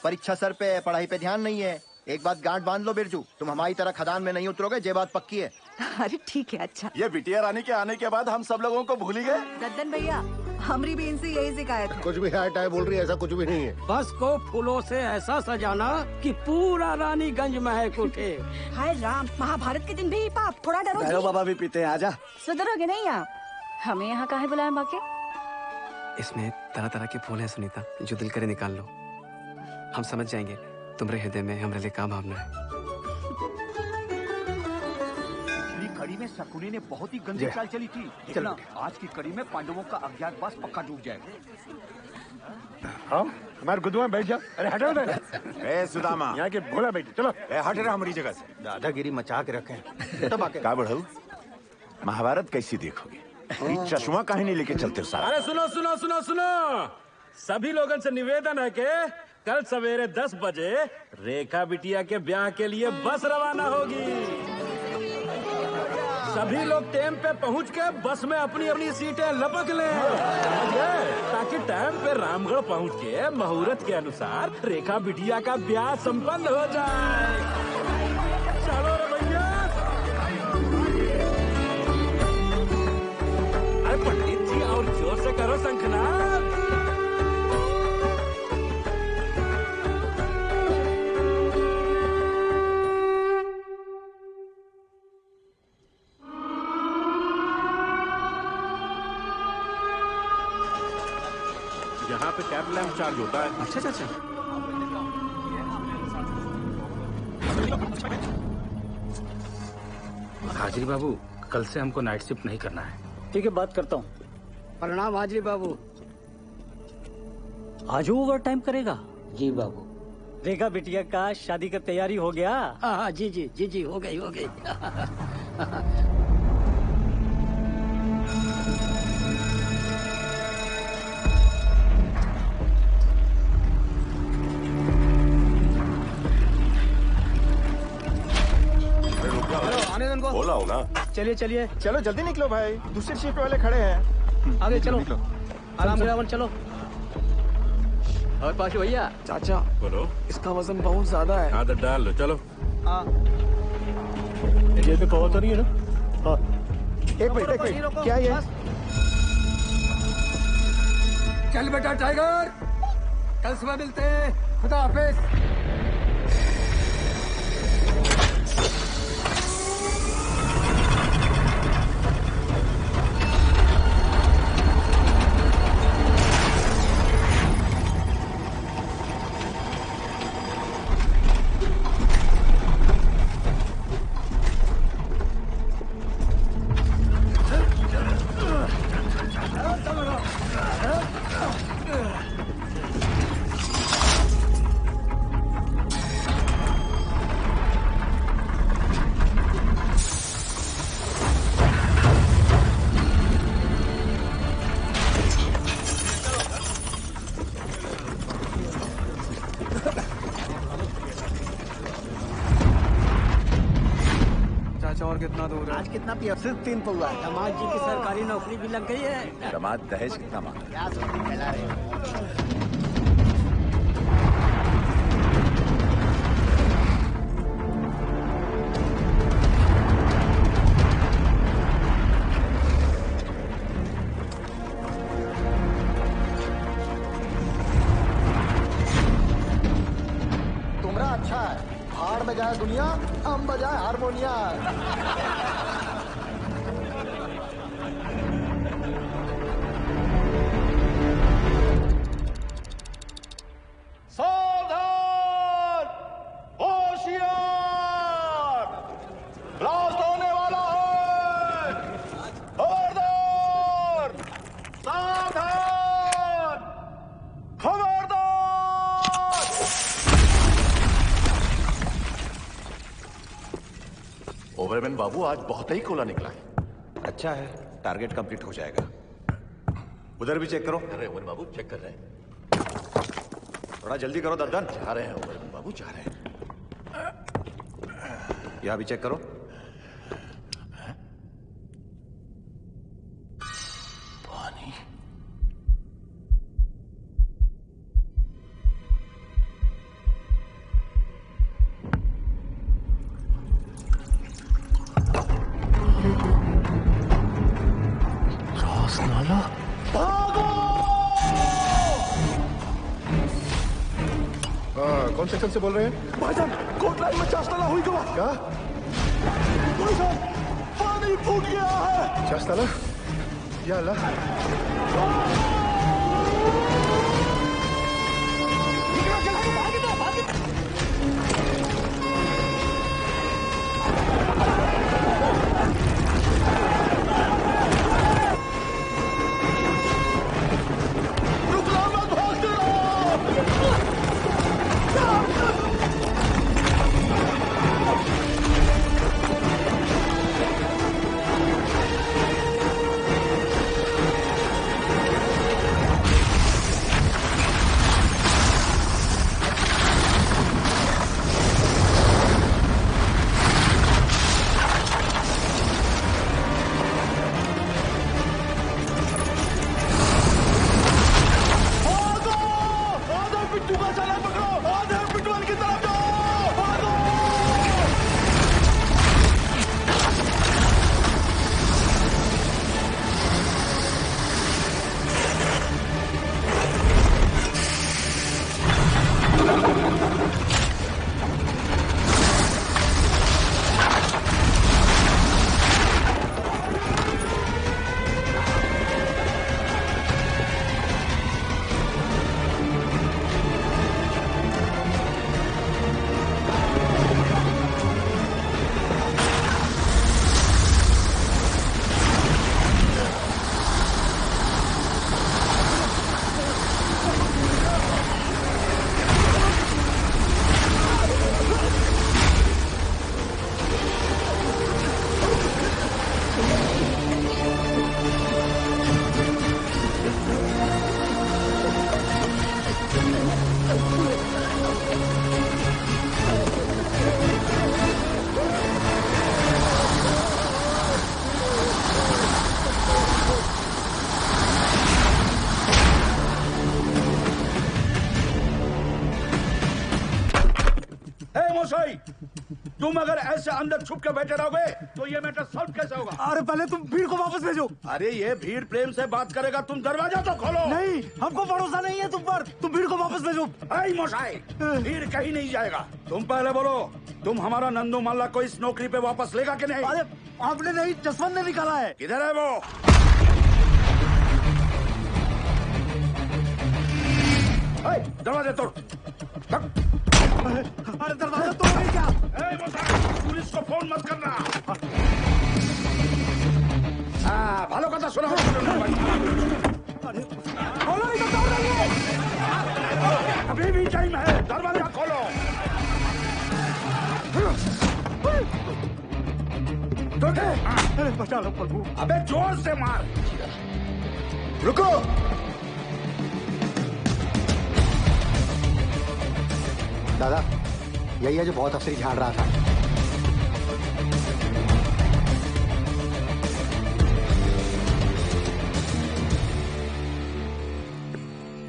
परीक्षा सर पे है, पढ़ाई पे ध्यान नहीं है। एक बात गांठ बांध लो बिरजू, तुम हमारी तरह खदान में नहीं उतरोगे, ये बात पक्की है। अरे ठीक है, अच्छा। ये बिटिया रानी के आने के बाद हम सब लोगों को भूल ही गए। दद्दन भैया, हमरी भी इनसे यही शिकायत है। कुछ भी हाई टाई बोल रही है, ऐसा कुछ भी नहीं है। बस को फूलों से ऐसा सजाना कि पूरा रानीगंज महक उठे। हाय राम, महाभारत के दिन भी पाप, थोड़ा डरो जी। बाबा भी पीते हैं, आजा। सुधरोगे नहीं आप? हमें यहाँ काहे बुलाया बाके? इसमें तरह तरह के फूल हैं सुनीता, जो दिल करे निकाल लो। हम समझ जाएंगे तुम्हारे हृदय में हमारे लिए क्या भावना है। कड़ी में शकुनी ने बहुत ही गंदी चाल चली थी। देखना, आज की कड़ी में पांडवों का अज्ञातवास पक्का डूब जाएगा। हाँ, हमारे गुद्दू में बैठ जा। अरे हटो उधर। ए सुदामा, यहाँ के भोला बैठे, चलो। हट रहा हमारी जगह से। दादागिरी मचा के रखे। तब आके का बढ़ाऊ, महाभारत कैसी देखोगे? चश्मा काहे नहीं लेके चलते हो सारा? अरे सुनो सुनो सुनो सुनो, सभी लोगों से निवेदन है कि कल सवेरे 10 बजे रेखा बिटिया के ब्याह के लिए बस रवाना होगी। सभी लोग टाइम पे पहुंच के बस में अपनी अपनी सीटें लपक लें, समझ गए? ताकि टाइम पे रामगढ़ पहुंच के मुहूर्त के अनुसार रेखा बिटिया का ब्याह संपन्न हो जाए। चलो रे भैया। अरे पंडित जी, और जोर से करो शंखनाद। यहाँ पे कैब लैंप चार्ज होता है। अच्छा चाचा, हाजिरी बाबू, कल से हमको नाइट शिफ्ट नहीं करना है। ठीक है, बात करता हूँ। प्रणाम हाजिरी बाबू। आज ओवर टाइम करेगा? जी बाबू। रेखा बिटिया का शादी का तैयारी हो गया? हाँ जी जी जी जी, हो गई हो गई। बोला होगा। चलिए चलिए, चलो जल्दी निकलो भाई, दूसरी शिफ्ट वाले खड़े हैं। आगे चलो, आराम से रावण चलो। और पाशु भैया, चाचा बोलो, इसका वजन बहुत ज्यादा है। आदत डाल लो, चलो। ये तो कहो तो नहीं है ना? हाँ। एक मिनट, क्या ये? चल बेटा टाइगर, कल सुबह मिलते हैं। खुदा हाफिज। और कितना दूर है? आज कितना पिया? सिर्फ 3 पौआ। दामाद जी की सरकारी नौकरी भी लग गई है। दामाद दहेज कितना मांगा? क्या सुनती फैला रहे हो? तुमरा अच्छा है, भाड़ में जाए दुनिया, हम बजाए हारमोनिया। सावधान, होशियार, ब्लास्ट होने वाला है। खबरदार, सावधान, खबरदार। ओवरमैन बाबू, आज बहुत ही कोला निकला है। अच्छा है, टारगेट कंप्लीट हो जाएगा। उधर भी चेक करो। अरे ओवरमैन बाबू, चेक कर रहे हैं। थोड़ा जल्दी करो दद्दन। जा रहे हैं ओवरमैन बाबू, जा रहे हैं। यहाँ भी चेक करो। पानी। कौन सेक्शन से बोल रहे हैं? भाईजान कोर्ट लाइन में चाशतला हुई गवा। क्या? भाईजान पानी फूट गया है। चाशतला? या अल्लाह। तुम अगर ऐसे अंदर छुप के बैठे रहोगे तो ये मैटर सॉल्व कैसे होगा? अरे पहले तुम भीड़ को वापस भेजो। अरे ये भीड़ प्रेम से बात करेगा, तुम दरवाजा तो खोलो। नहीं, हमको भरोसा नहीं है तुम पर। तुम भीड़ को वापस भेजो। ऐ मोशाई, भीड़ कहीं नहीं जाएगा। तुम पहले बोलो, तुम हमारा नंदू मल्ला को इस नौकरी पे वापस लेगा कि नहीं? अरे आपने नहीं, जसवंत ने निकाला है। किधर है वो? दरवाजा तोड़। अरे दरवाजा तोड़ नहीं क्या? पुलिस को फोन मत करना। भालो कथा सुना। खोलो नहीं तो तोड़ देंगे। अभी भी टाइम है, दरवाजा खोलो। अरे बचा लो प्रभु। अबे जोर से मार। रुको। दादा यही है जो बहुत अफसरी झाड़ रहा था।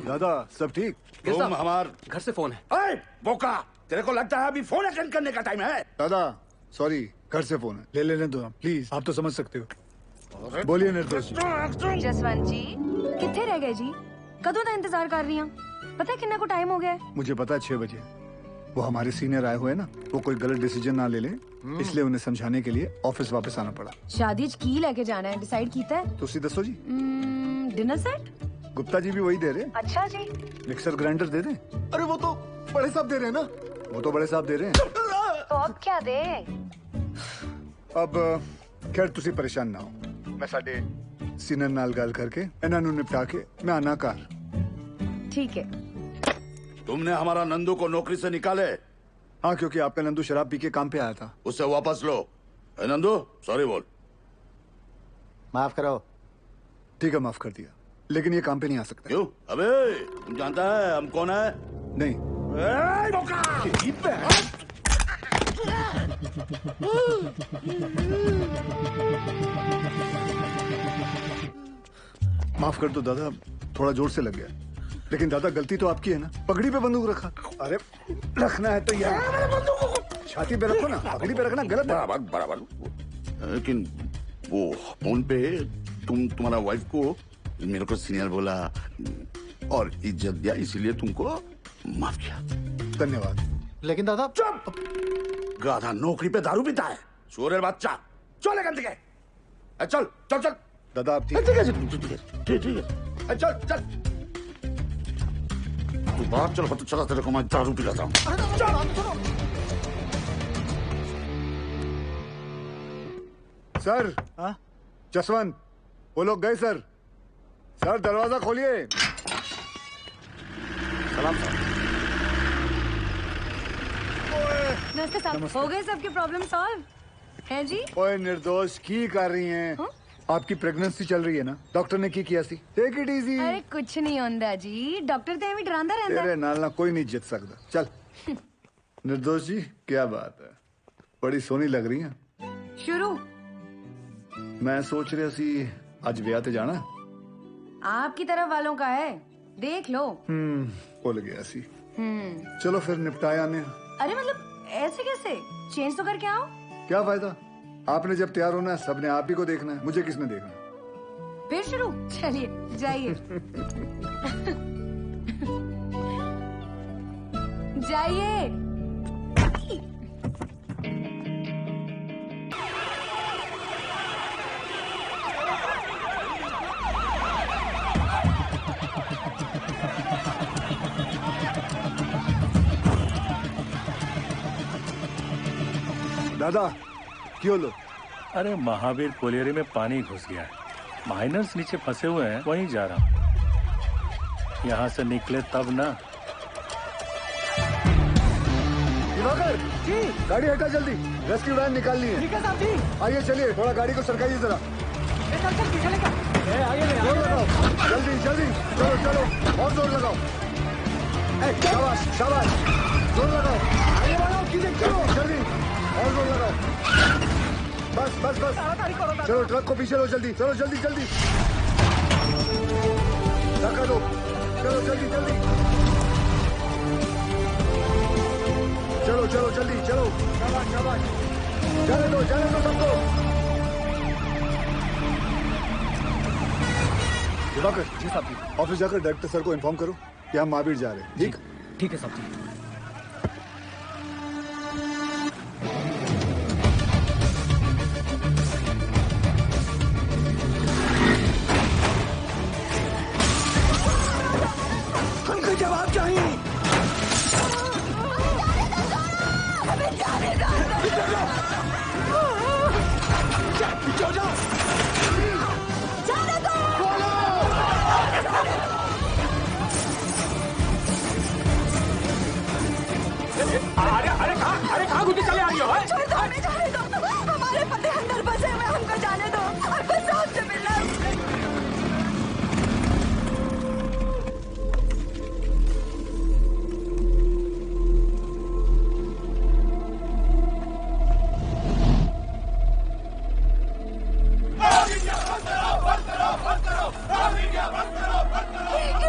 दादा सब ठीक? तुम हमार घर से फोन है। ऐ बोका, तेरे को लगता है अभी फोन अटेंड करने का टाइम है? दादा सॉरी, घर से फोन है, ले लेने दो प्लीज। आप तो समझ सकते हो। बोलिए निर्दोष जी। जसवंत जी कितने रह गए जी? कदों का इंतजार कर रही हूँ। पता है कितना को टाइम हो गया है? मुझे पता है 6 बजे। वो हमारे सीनियर आए हुए ना, वो कोई गलत डिसीजन ना ले ले, इसलिए उन्हें समझाने के लिए ऑफिस वापस आना पड़ा। शादी की लेके जाना है, डिसाइड कीता है? तुसी दसो जी। Dinner set? गुप्ता जी भी वही दे रहे। अच्छा जी। मिक्सर ग्राइंडर दे दें? अरे वो तो बड़े साहब दे रहे हैं ना। वो तो बड़े साहब दे रहे हैं। तो अब क्या दे? अब खैर तुसी परेशान ना हो, मैं साडे सीनियर नाल गल करके इन्हां नूं निपटा के मैं आना घर। ठीक है। तुमने हमारा नंदू को नौकरी से निकाले? हाँ, क्योंकि आपका नंदू शराब पी के काम पे आया था। उससे वापस लो। नंदू सॉरी बोल। माफ करो। ठीक है, माफ कर दिया, लेकिन ये काम पे नहीं आ सकता। क्यों? अबे तुम जानता है हम कौन है? नहीं। माफ कर दो दादा, थोड़ा जोर से लग गया, लेकिन दादा गलती तो आपकी है ना। पगड़ी पे बंदूक रखा। अरे रखना है तो यार छाती पे रखो ना, पगड़ी पे रखना गलत है। बराबर। लेकिन वो फोन पे तुम्हारा वाइफ को मेरे को सीनियर बोला और इज्जत दिया, इसीलिए तुमको माफ किया। धन्यवाद। लेकिन दादा चुप! गाधा नौकरी पे दारू पीता है, सूर्य बच्चा। चल गंज के, चल चल चल। दादा आप ठीक है, चल चल। तू बाहर चल, तो चला तेरे को मैं दारू पिलाता हूँ। सर, जसवंत, वो लोग गए सर। सर दरवाजा खोलिए। सलाम साहब। नमस्ते साहब, हो गए सबके प्रॉब्लम सॉल्व है जी? ओए निर्दोष की कर रही हैं? आपकी प्रेगनेंसी चल रही है ना? डॉक्टर ने की किया सी? Take it easy. अरे कुछ नहीं होंदा जी, डॉक्टर तो एवं डरांदा रहंदा। तेरे नाल ना कोई नहीं जित सकता। चल। निर्दोष जी क्या बात है, बड़ी सोनी लग रही है। शुरू। मैं सोच रहा सी आज ब्याह ते जाना। आपकी तरफ वालों का है, देख लो। भूल गया सी। चलो फिर निपटाया आने। अरे मतलब ऐसे कैसे? चेंज तो करके आओ। क्या फायदा, आपने जब तैयार होना है सबने आप ही को देखना है, मुझे किसने देखना है? फिर शुरू। चलिए जाइए। जाइए। दादा क्यों लो? अरे महावीर कोलियरी में पानी घुस गया है, माइनर्स नीचे फंसे हुए हैं, वहीं जा रहा हूँ। यहाँ से निकले तब ना। दिवाकर जी, गाड़ी हटा जल्दी, रेस्क्यू वैन निकालनी है। ठीक है साहब जी। आइए चलिए, थोड़ा गाड़ी को सरकाइए जरा। जोर लगाओ, जल्दी जल्दी, चलो चलो, और जोर लगाओ। शाबाश शाबाश, जोर लगाओ। आगे बढ़ो, जल्दी जल्दी, और जोर लगाओ। बस बस बस, चलो ट्रक को पीछे लो जल्दी, चलो जल्दी जल्दी, धक्का दो, चलो जल्दी जल्दी, चलो चलो जल्दी चलो, शाबाश शाबाश, जाने दो सबको। दिवाकर जी साहब, ऑफिस जाकर डायरेक्टर सर को इन्फॉर्म करो कि हम महावीर जा रहे हैं। ठीक ठीक है साहब जी। हमको जवाब चाहिए। अरे कहाँ घुसी चले आ रही हो? जाने दो, हमारे पति अंदर बसे हुए, हमको जाने दो, हमको साहब से मिलना।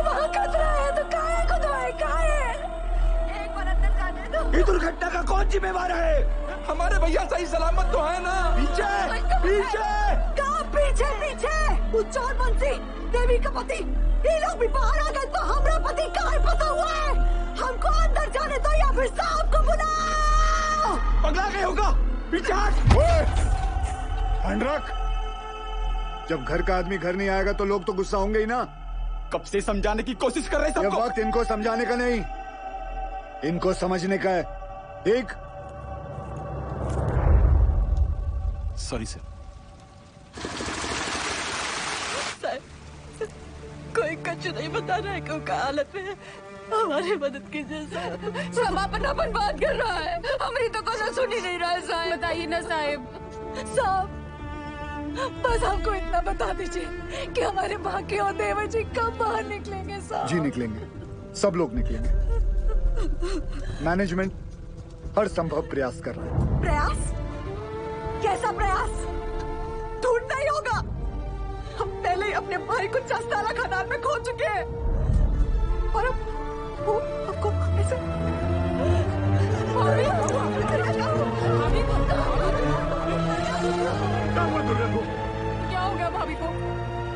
वहाँ खतरा है तो कहाँ है खुदाई, कहाँ है? एक बार अंदर जाने दो। ये दुर्घटना का कौन जिम्मेवार है? हमारे भैया सही सलामत तो है ना? पीछे पीछे, कहाँ पीछे पीछे? उच्चार बंसी, देवी का पति, ये लोग भी बाहर आ गए तो हमारा पति कहाँ फंसा हुआ है? हमको अंदर जाने दो या फिर साहब को बुलाओ। पगला गए होगा, पीछे हैंड रख। जब घर का आदमी घर नहीं आएगा तो लोग तो गुस्सा होंगे ही ना। कब से समझाने की कोशिश कर रहे हैं सबको। ये वक्त इनको समझाने का नहीं, इनको समझने का है। ठीक? Sorry sir. कोई कुछ नहीं बता रहा है क्यों का हालत में, हमारी मदद कीजिए साहब। सब अपनापन बात कर रहा है, हमारी तो कोई सुन ही नहीं रहा है साहब। बताइए ना साहब। साहब बस हमको इतना बता दीजिए कि हमारे बाकी और देवर जी कब बाहर निकलेंगे साहब। जी निकलेंगे, सब लोग निकलेंगे। मैनेजमेंट हर संभव प्रयास कर रहा है। प्रयास? कैसा प्रयास? ढूंढना ही होगा। हम पहले ही अपने भाई को चस्तारा खदान में खो चुके हैं और अब वो आपको ऐसे क्या हो गया भाभी को?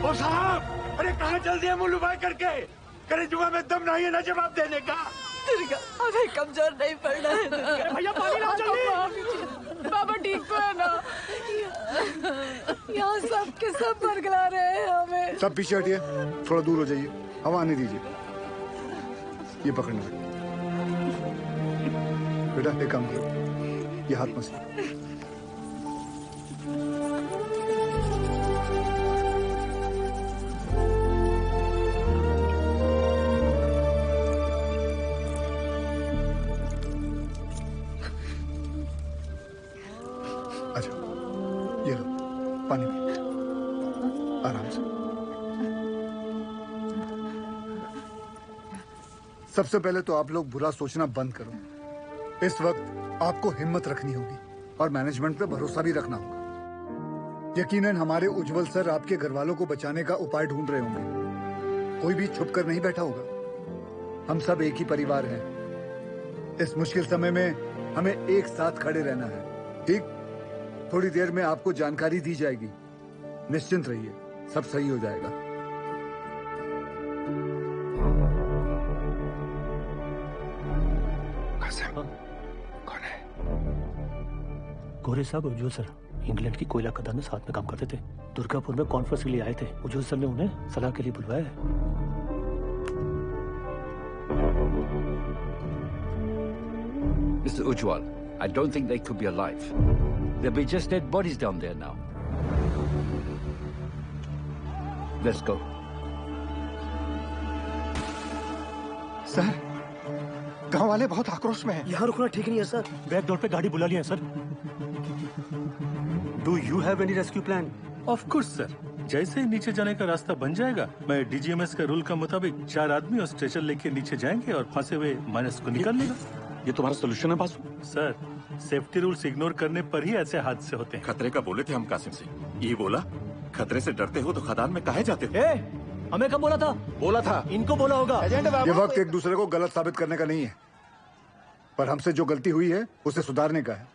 ओ साहब, अरे कहाँ चल दिया मुल्लू भाई करके? करे जुआ में दम नहीं है ना जवाब देने का। दुर्गा, हमें कमजोर नहीं पड़ना है दुर्गा। भैया पानी लाओ जल्दी। बाबा ठीक तो है ना? यहाँ सब के सब बरगला रहे हैं हमें। सब पीछे हटिए, थोड़ा दूर हो जाइए, हवा आने दीजिए। ये पकड़ना बेटा, एक काम करो, ये हाथ मत। अच्छा, ये लो पानी पियो, आराम से। सबसे पहले तो आप लोग बुरा सोचना बंद करो। इस वक्त आपको हिम्मत रखनी होगी और मैनेजमेंट पे भरोसा भी रखना होगा। यकीनन हमारे उज्जवल सर आपके घर वालों को बचाने का उपाय ढूंढ रहे होंगे। कोई भी छुप कर नहीं बैठा होगा। हम सब एक ही परिवार हैं। इस मुश्किल समय में हमें एक साथ खड़े रहना है, ठीक? थोड़ी देर में आपको जानकारी दी जाएगी। निश्चिंत रहिए, सब सही हो जाएगा। कौन है? गोरे साहब, उज्जवल सर इंग्लैंड की कोयला खदान में साथ में काम करते थे। दुर्गापुर में कॉन्फ्रेंस के लिए आए थे। उज्जवल सर ने उन्हें सलाह के लिए बुलवाया है। Mr. Ujwal, I don't think they could be alive. There'll be just dead bodies down there now. Let's go. Sir, गांव वाले बहुत आक्रोश में हैं। यहाँ रुकना ठीक नहीं है सर। बैक डोर पे गाड़ी बुला लिया है sir. Do you have any rescue plan? Of course sir, जैसे ही नीचे जाने का रास्ता बन जाएगा, मैं डीजीएमएस के रूल के मुताबिक 4 आदमी और स्ट्रेचर लेके नीचे जाएंगे और फंसे हुए माइनस को निकाल लेगा। ये तुम्हारा सोल्यूशन है Basu? Sir, safety rules ignore करने पर ही ऐसे हादसे होते हैं। खतरे का बोले थे हम कासिम से। ये बोला, खतरे से डरते हो तो खदान में काहे जाते हो? हमें कब बोला था? बोला था, इनको बोला होगा। ये वक्त एक दूसरे को गलत साबित करने का नहीं है, पर हमसे जो गलती हुई है उसे सुधारने का है।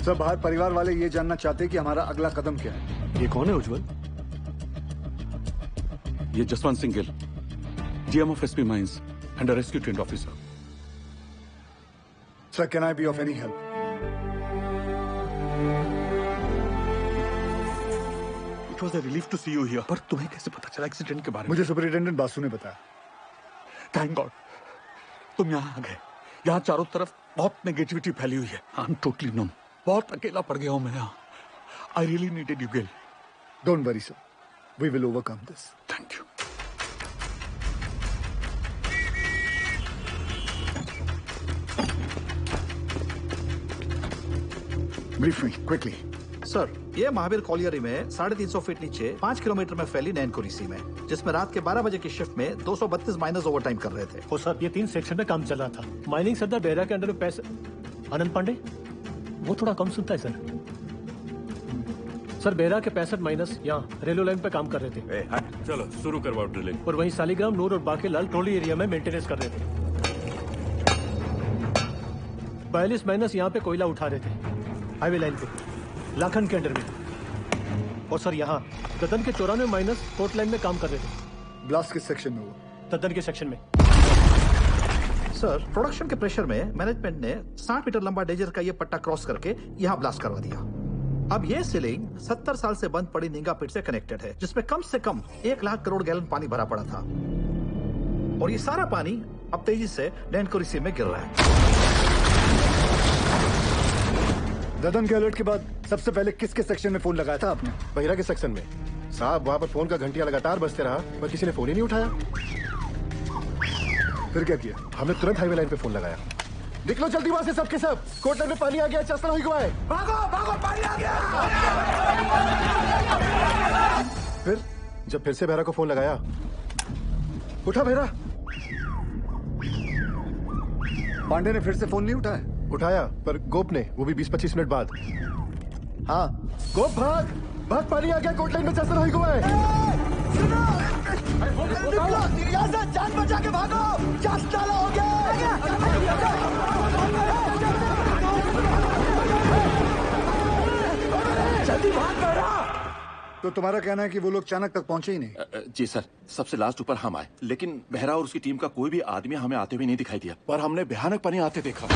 सब बाहर परिवार वाले ये जानना चाहते हैं कि हमारा अगला कदम क्या है। ये कौन है उज्जवल? ये Jaswant Singh Gill, GM of SP mines and rescue trained officer. Sir, can I be of any help? It was a relief to see you here. पर तुम्हें कैसे पता चला एक्सीडेंट के बारे में? मुझे सुपरिटेंडेंट बासु ने बताया। थैंक गॉड तुम यहाँ आ गए। यहाँ चारों तरफ बहुत नेगेटिविटी फैली हुई है। I am totally numb. बहुत अकेला पड़ गया हूँ मैं यहाँ। I really needed you Gill. Don't worry sir, we will overcome this. Thank you. Brief me quickly. Sir, ये महावीर कॉलियरी में 350 फीट नीचे 5 किलोमीटर में फैली नैनकुरी में, जिसमें रात के 12 बजे की शिफ्ट में 232 माइनर्स ओवरटाइम कर रहे थे। ओ सर, ये 3 सेक्शन में काम चल रहा था। माइनिंग सरदार बेहरा के अंडर में पैसे। आनंद पांडे, वो थोड़ा कम सुनता है सर। सर, बेहरा के 65 माइनस यहाँ रेलवे लाइन पे काम कर रहे थे। चलो शुरू करवाओ ड्रिलिंग। और वहीं सालीग्राम, नूर और बाकेलाल ट्रोली एरिया में मेंटेनेंस कर रहे थे। 42 माइनस यहाँ पे कोयला उठा रहे थे हाईवे लाइन पे, लाखन के अंडर में। और सर, यहाँ ददन के 94 माइनस कोर्ट लाइन में काम कर रहे थे। ब्लास्ट किस सेक्शन में हुआ? ददन के सेक्शन में। सर, प्रोडक्शन के प्रेशर में मैनेजमेंट ने 60 मीटर लंबा डेजर का ये पट्टा क्रॉस करके यहाँ ब्लास्ट करवा दिया। अब ये सीलिंग 70 साल से बंद पड़ी नींगा पिट से कनेक्टेड है, जिसमें कम से कम 1 लाख करोड़ गैलन पानी भरा पड़ा था। और ये सारा पानी अब तेजी से नैनकुरी सी में गिर रहा है। ददन के अलर्ट के बाद सबसे पहले किसके सेक्शन में फोन लगाया था आपने? बहिरा के सेक्शन में। साहब, वहाँ पर फोन का घंटिया लगातार बजते रहा, पर किसी ने फोन ही नहीं उठाया। फिर क्या किया? हमने तुरंत हाईवे लाइन पे फोन लगाया। निकलो जल्दी वहाँ से सबके सब। कोर्ट लाइन में पानी आ गया, चस्ता हुई गवाए। भागो भागो, पानी आ गया। फिर जब फिर से बहरा को फोन लगाया, उठा बहरा। पांडे ने फिर से फोन नहीं उठाया? उठाया, पर गोप ने, वो भी 20-25 मिनट बाद। हाँ, गोप भाग भाग, पानी आ गया कोर्ट लाइन में, चस्ता हुई गवाए। जान बचा के भागो, चस्ता हो गया। जल्दी भाग बहरा। तो तुम्हारा कहना है कि वो लोग चाणक तक पहुंचे ही नहीं? जी सर, सबसे लास्ट ऊपर हम आए, लेकिन बेहरा और उसकी टीम का कोई भी आदमी हमें आते हुए नहीं दिखाई दिया, पर हमने भयानक पानी आते देखा।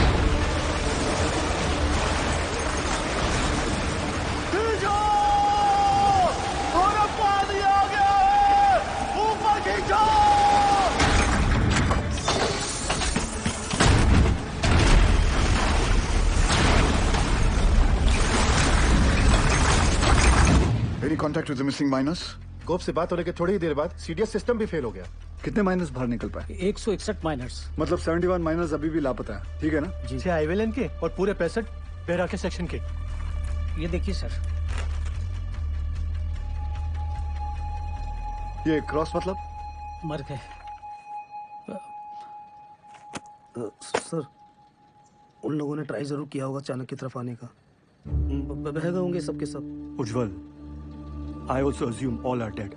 Any contact with the missing miners? गोप से बात होने के थोड़ी ही देर बाद सीडीएस सिस्टम भी फेल हो गया। कितने माइनर्स बाहर निकल पाए? 161 माइनर्स। मतलब 71 माइनर्स अभी भी लापता है, ठीक है ना? जी। 6 आईवेलन के और पूरे 65 बेरा के सेक्शन के। ये देखिए सर। ये क्रॉस मतलब? मर गए। सर, उन लोगों ने ट्राई जरूर किया होगा चाणक की तरफ आने का। बह गए होंगे सबके सब। उज्जवल, I also assume all are dead.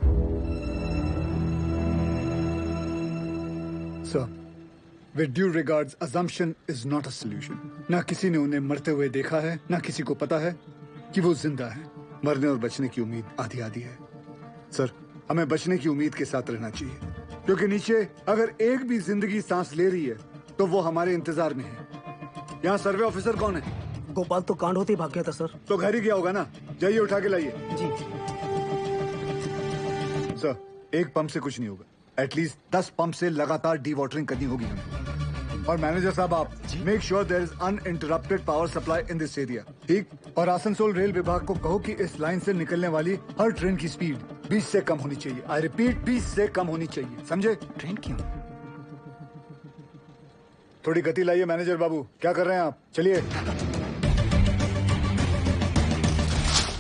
Sir, with due regards, assumption is not a solution. ना किसी ने उन्हें मरते हुए देखा है, ना किसी को पता है कि वो जिंदा है। मरने और बचने की उम्मीद आधी आधी है। सर, हमें बचने की उम्मीद के साथ रहना चाहिए, क्योंकि नीचे अगर एक भी जिंदगी सांस ले रही है तो वो हमारे इंतजार में है। यहाँ सर्वे ऑफिसर कौन है? गोपाल तो कांड होते ही भाग गया था सर। तो घर ही गया होगा ना? जाइए उठा के लाइए। जी। सर, एक पंप से कुछ नहीं होगा। एटलीस्ट 10 पंप से लगातार डी वाटरिंग करनी होगी हमें। और मैनेजर साहब, आप make sure there is uninterrupted power supply in this area, ठीक? और आसनसोल रेल विभाग को कहो कि इस लाइन से निकलने वाली हर ट्रेन की स्पीड 20 से कम होनी चाहिए। आई रिपीट, 20 से कम होनी चाहिए, समझे? ट्रेन क्यों? थोड़ी गति लाइए मैनेजर बाबू। क्या कर रहे हैं आप? चलिए।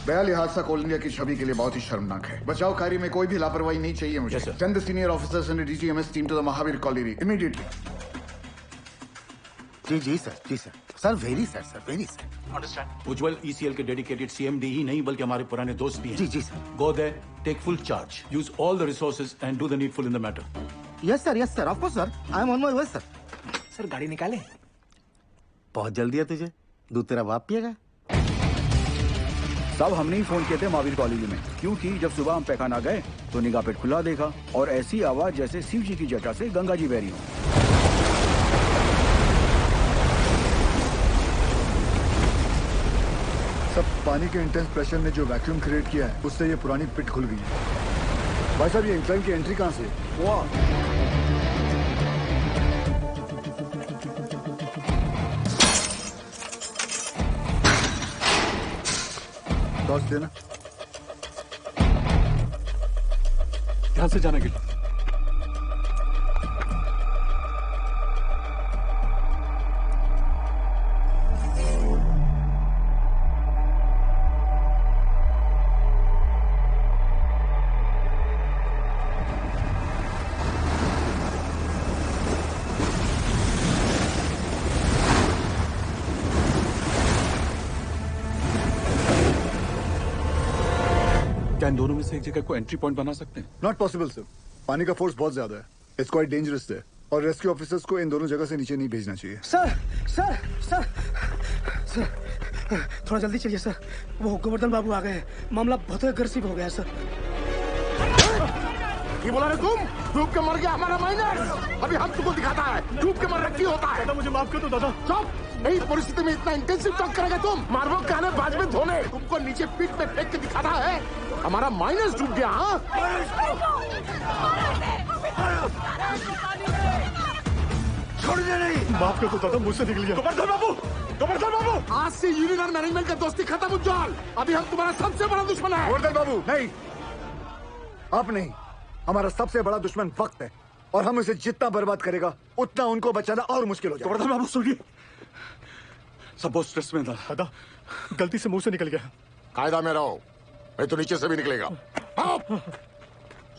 बहरहाल ये हादसा कोल इंडिया की छवि के लिए बहुत ही शर्मनाक है। बचाव कार्य में कोई भी लापरवाही नहीं चाहिए मुझे। Send the senior officers and DTMS team to the Mahavir colony immediately. जी सर, जी sir. Sir very sir, very sir. Understand. Ujjwal ECL के डेडिकेटेड सीएमडी ही नहीं बल्कि हमारे पुराने दोस्त भी हैं। जी sir. Go there, take full charge, use all the resources and do the needful in the matter. Yes sir, of course sir. I am on my way sir. Sir गाड़ी निकाले। बहुत जल्दी है तुझे। दूध तेरा बाप पिएगा? साहब, हमने ही फोन किए थे महावीर कॉलोनी में, क्योंकि जब सुबह हम पैखाना गए तो निगाह पेट खुला देखा और ऐसी आवाज जैसे शिव जी की जटा से गंगा जी बह रही हो। सब पानी के इंटेंस प्रेशर ने जो वैक्यूम क्रिएट किया है, उससे ये पुरानी पिट खुल गई है। भाई साहब, ये इंक्लाइन की एंट्री कहाँ से? वाह, टॉर्च देना। ध्यान से जाना गिल। क्या इन दोनों में से एक जगह को एंट्री पॉइंट बना सकते हैं? Not possible sir. पानी का फोर्स बहुत ज्यादा है। इट्स क्वाइट डेंजरस है और रेस्क्यू ऑफिसर्स को इन दोनों जगह से नीचे नहीं भेजना चाहिए। सर, थोड़ा जल्दी चलिए सर। वो गोवर्धन बाबू आ गए हैं। मामला बहुत अग्रेसिव हो गया है सर। ये बोला रे तुम? डूब के मर गया हमारा माइनर। अभी हम तुमको दिखाता है डूब के मरना क्यों होता है। दादा मुझे माफ कर दो दादा। चुप! नहीं परिस्थिति में इतना इंटेंसिव टॉक करेगा तुम? मार्बल कहने बाद में धोने तुमको नीचे पीठ में फेंक के दिखाता है हमारा माइनस डूब गया। हाँ, छोड़ दे नहीं। माफ कर दो दादा, मुझसे निकल गया। गोवर्धन बाबू, आज से यूनियन और मैनेजमेंट का दोस्ती खत्म उज्जवल। अभी हम तुम्हारा सबसे बड़ा दुश्मन है। गोवर्धन बाबू नहीं, आप नहीं, हमारा सबसे बड़ा दुश्मन वक्त है और हम इसे जितना बर्बाद करेगा उतना उनको बचाना और मुश्किल हो जाएगा। गोवर्धन बाबू सुनिए, सब बहुत स्ट्रेस में था। दादा गलती से मुंह से निकल गया। कायदा में रहो, नहीं तो नीचे से भी निकलेगा।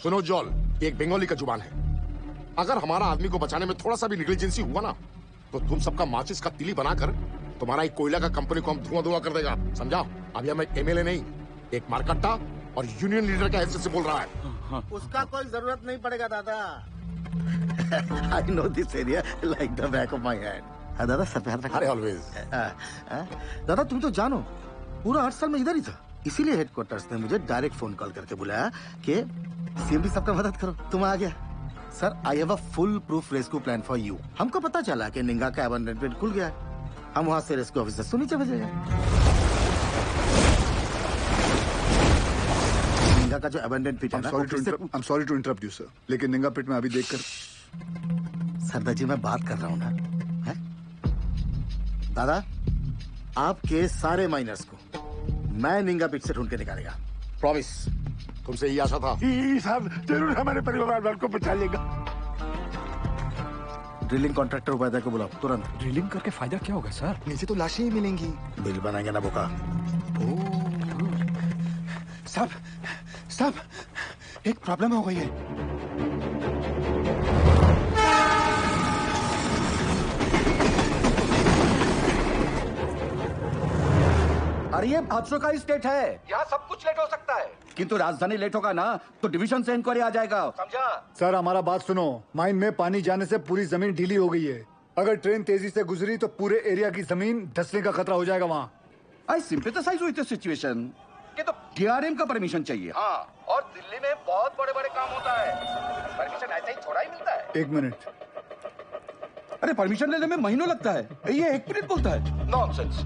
सुनो जॉल, ये एक बंगाली का जुबान है। अगर हमारा आदमी को बचाने में थोड़ा सा भी निग्लिजेंसी हुआ ना, तो तुम सबका माचिस का तिली बनाकर तुम्हारा एक कोयला का कंपनी को हम धुआं कर देगा, समझा? अभी हम एक एमएलए नहीं, एक मारकट्टा और यूनियन लीडर के हैसियत से बोल रहा है। उसका कोई जरूरत नहीं पड़ेगा दादा। I know this area like the back of my hand. दादा सर पे हाथ रखा। अरे ऑलवेज। दादा तुम तो जानो, पूरा 8 साल में इधर ही था। इसीलिए हेडक्वार्टर्स ने मुझे डायरेक्ट फोन कॉल करके बुलाया कि सीएमडी साहब का मदद करो। तुम आ गया। Sir, I have a full proof rescue plan for you. हमको पता चला कि निंगा का अबंडन पिट खुल गया है। हम वहां से रेस्क्यू ऑफिसर को नीचे भेजेंगे। निंगा का जो अबंडन पिट है ना, I'm sorry to interrupt you, sir. लेकिन निंगा पिट में अभी देखकर सरदार जी मैं बात कर रहा हूँ ना, है? दादा, आपके सारे माइनर्स को मैं निंगा पिट से ढूंढ के निकालेगा। प्रॉमिस। तुमसे यही आशा था। साहब जरूर हमारे परिवार वालों को बचा लेगा। ड्रिलिंग कॉन्ट्रैक्टर उपाध्याय को बुलाओ तुरंत। ड्रिलिंग करके फायदा क्या होगा सर? नीचे तो लाशें ही मिलेंगी। बिल बनाएंगे ना बोका। साहब एक प्रॉब्लम हो गई है। अरे ये हादसों का स्टेट है, यहाँ सब कुछ लेट हो सकता है, किंतु राजधानी लेट होगा ना तो डिवीजन से इंक्वायरी आ जाएगा, समझा? सर हमारा बात सुनो, माइन में पानी जाने से पूरी जमीन ढीली हो गई है। अगर ट्रेन तेजी से गुजरी तो पूरे एरिया की जमीन धंसने का खतरा हो जाएगा वहाँ। आई सिंपैथाइज विद द सिचुएशन। कि तो डीआरएम का परमिशन चाहिए। हाँ, और दिल्ली में बहुत बड़े बड़े काम होता है, परमिशन ऐसे ही थोड़ा ही मिलता है। 1 मिनट। अरे परमिशन लेने में महीनों लगता है, ये 1 मिनट बोलता है। नॉनसेंस।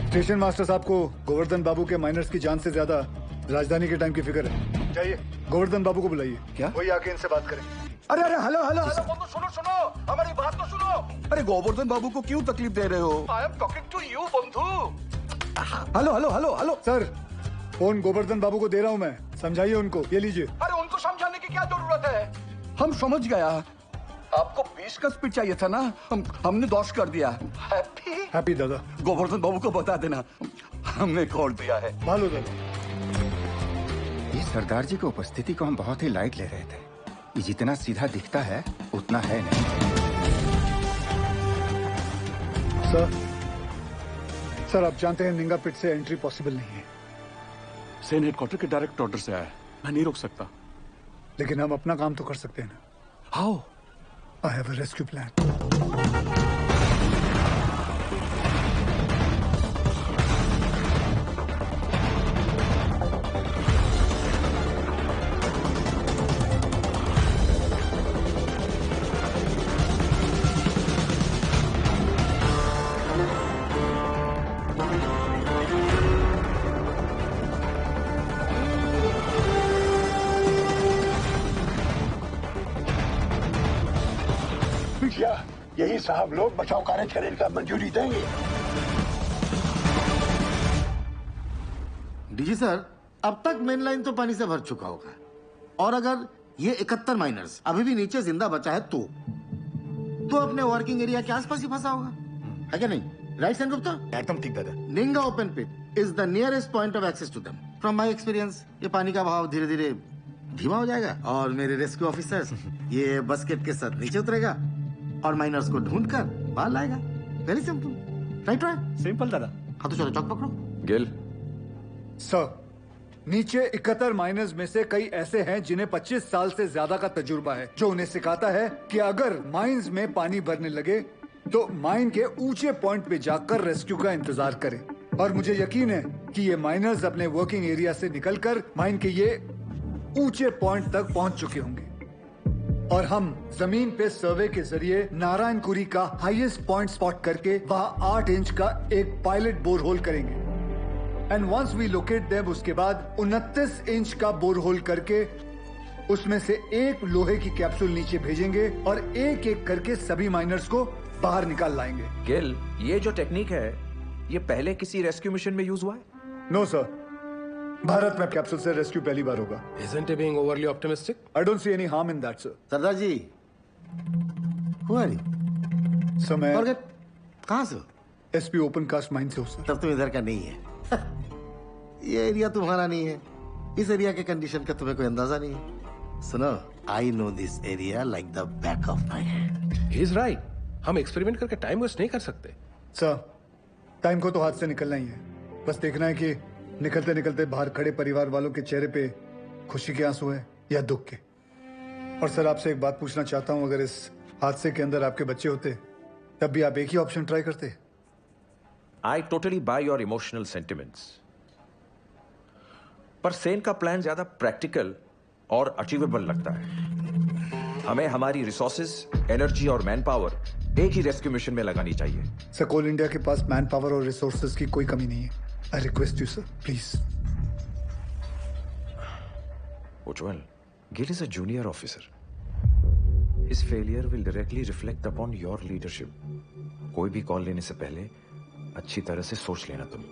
स्टेशन मास्टर साहब को गोवर्धन बाबू के माइनर्स की जान से ज्यादा राजधानी के टाइम की फिक्र है। चाहिए गोवर्धन बाबू को बुलाइए। क्या? वही आके इनसे बात करें। अरे अरे हेलो हेलो हेलो, सुनो सुनो, हमारी बात तो सुनो। अरे गोवर्धन बाबू को क्यों तकलीफ दे रहे हो? I am talking to you बंधु। Hello hello hello hello. Sir phone Govardhan बाबू को दे रहा हूँ मैं, समझाइए उनको। ये लीजिए। अरे उनको समझाने की क्या जरूरत है? हम समझ गया, आपको 20 का स्पीड चाहिए था ना, हमने 10 कर दिया। हैप्पी दादा। गोवर्धन बाबू को बता देना हमने खोल दिया है। भालो दादा। ये सरदार जी की उपस्थिति को हम बहुत ही लाइट ले रहे थे। ये जितना सीधा दिखता है उतना है नहीं। सर आप जानते हैं निंगा पिट से एंट्री पॉसिबल नहीं है। सेन हेडक्वार्टर के डायरेक्ट ऑर्डर से आया है, मैं नहीं रोक सकता। लेकिन हम अपना काम तो कर सकते हैं ना। How? I have a rescue plan. यही साहब लोग बचाव कार्य करने का मंजूरी देंगे। डीजी सर, अब तक मेन लाइन तो पानी से भर चुका होगा, और अगर ये 71 माइनर्स अभी भी नीचे जिंदा बचा है तो अपने वर्किंग एरिया के आसपास ही फंसा होगा, है क्या नहीं? राइट सैन गुप्ता? एकदम ठीक दादा। Ninga open pit is the nearest point of access to them. From my experience ये पानी का बहाव धीरे धीरे धीमा हो जाएगा और मेरे रेस्क्यू ऑफिसर्स ये बस्केट के साथ नीचे उतरेगा और माइनर्स को ढूंढकर बाहर लाएगा। Very simple, right? सिंपल दादा। हाँ तो चलो चौक पकड़ो। गिल सर, नीचे 71 माइनर्स में से कई ऐसे हैं जिन्हें 25 साल से ज्यादा का तजुर्बा है, जो उन्हें सिखाता है कि अगर माइंस में पानी भरने लगे तो माइन के ऊंचे पॉइंट पे जाकर रेस्क्यू का इंतजार करें। और मुझे यकीन है कि ये माइनर्स अपने वर्किंग एरिया से निकलकर माइन के ये ऊंचे पॉइंट तक पहुंच चुके होंगे और हम जमीन पे सर्वे के जरिए नारायणकुरी का हाईएस्ट पॉइंट स्पॉट करके वहां 8 इंच का एक पायलट बोर होल करेंगे। And once we locate them, उसके बाद 29 इंच का बोर होल करके उसमें से एक लोहे की कैप्सूल नीचे भेजेंगे और एक एक करके सभी माइनर्स को बाहर निकाल लाएंगे। गिल, ये जो टेक्निक है ये पहले किसी रेस्क्यू मिशन में यूज हुआ है? नो सर, भारत में कैप्सूल से रेस्क्यू पहली बार होगा। Isn't he being overly optimistic? I don't see any harm in that, sir. Sardar ji, who are you? Sir मैं कहाँ से? एसपी ओपन कास्ट माइन से हूँ सर। तब तुम इधर का नहीं है। ये एरिया तुम्हारा नहीं है, इस एरिया के कंडीशन का तुम्हें कोई अंदाजा नहीं है। सुनो, I know this area like the back of my hand. He's right. हम एक्सपेरिमेंट करके टाइम वेस्ट नहीं कर सकते। सर, टाइम को तो हाथ से निकलना ही है, बस देखना है कि निकलते निकलते बाहर खड़े परिवार वालों के चेहरे पे खुशी के आंसू है या दुख के। और सर आपसे एक बात पूछना चाहता हूं, अगर इस हादसे के अंदर आपके बच्चे होते तब भी आप एक ही ऑप्शन ट्राई करते? I totally buy your emotional sentiments. पर सेन का प्लान ज्यादा प्रैक्टिकल और अचीवेबल लगता है। हमें हमारी रिसोर्सेज, एनर्जी और मैन पावर एक ही रेस्क्यू मिशन में लगानी चाहिए। सर, कोल इंडिया के पास मैन पावर और रिसोर्सेज की कोई कमी नहीं है। I request you sir, please. Ujjwal, Gill is a junior officer. His failure will directly reflect upon your leadership. कोई भी कॉल लेने से पहले अच्छी तरह से सोच लेना तुम।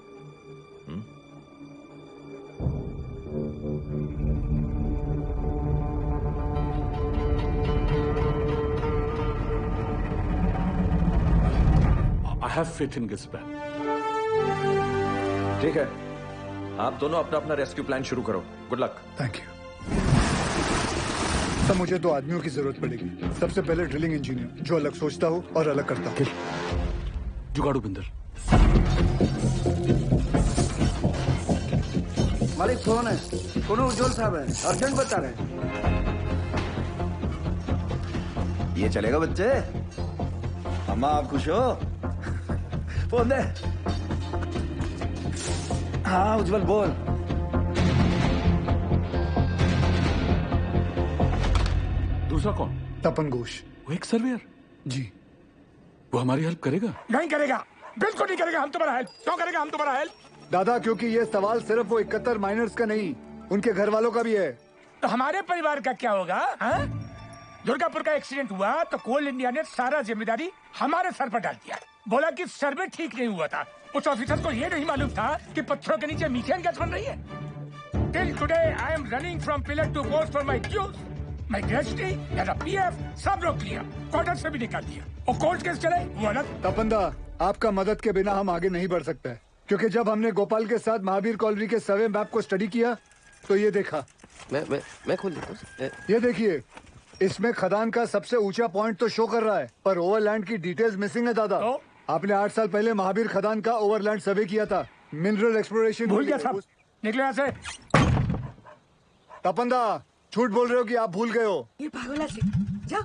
I have faith in this plan. ठीक है, आप दोनों अपना अपना रेस्क्यू प्लान शुरू करो। Good luck. Thank you. Sir, मुझे 2 आदमियों की जरूरत पड़ेगी। सबसे पहले ड्रिलिंग इंजीनियर, जो अलग सोचता हो और अलग करता हो। जुगाड़ू बिंदर। मालिक फोन है, कौन उज्जवल साहब है, अर्जेंट बता रहे हैं। ये चलेगा बच्चे? अम्मा आप खुश हो? फोन दे। हाँ उज्जवल बोल। दूसरा कौन? तपन घोष। वो एक सर्वेयर? जी। वो हमारी हेल्प करेगा? नहीं करेगा, बिल्कुल नहीं करेगा। हम तुम्हारा हेल्प क्यों करेगा? हम तुम्हारा हेल्प दादा, क्योंकि ये सवाल सिर्फ वो 71 माइनर्स का नहीं, उनके घर वालों का भी है। तो हमारे परिवार का क्या होगा? दुर्गापुर का एक्सीडेंट हुआ तो कोल इंडिया ने सारा जिम्मेदारी हमारे सर पर डाल दिया। बोला कि सर्वे ठीक नहीं हुआ था। उस ऑफिसर को ये नहीं मालूम था कि पत्थरों के नीचे मीथेन गैस बन रही है। Till today I am running from pillar to post for my dues. My gratuity, मेरा पीएफ सब रोक लिया, क्वार्टर से भी निकाल दिया। और कोर्ट केस चले वो अलग। तपंदा, आपका मदद के बिना हम आगे नहीं बढ़ सकते, क्योंकि जब हमने गोपाल के साथ महावीर कॉलोनी के सर्वे मैप को स्टडी किया तो ये देखा। मैं खोल देता हूँ। ये देखिए, इसमें खदान का सबसे ऊंचा पॉइंट तो शो कर रहा है, पर ओवरलैंड की डिटेल्स मिसिंग है दादा। आपने 8 साल पहले महावीर खदान का ओवरलैंड सर्वे किया था, मिनरल एक्सप्लोरेशन भूल गया था। निकले यहाँ से। तपंदा, झूठ बोल रहे हो कि आप भूल गए हो? ये पागल है, जा।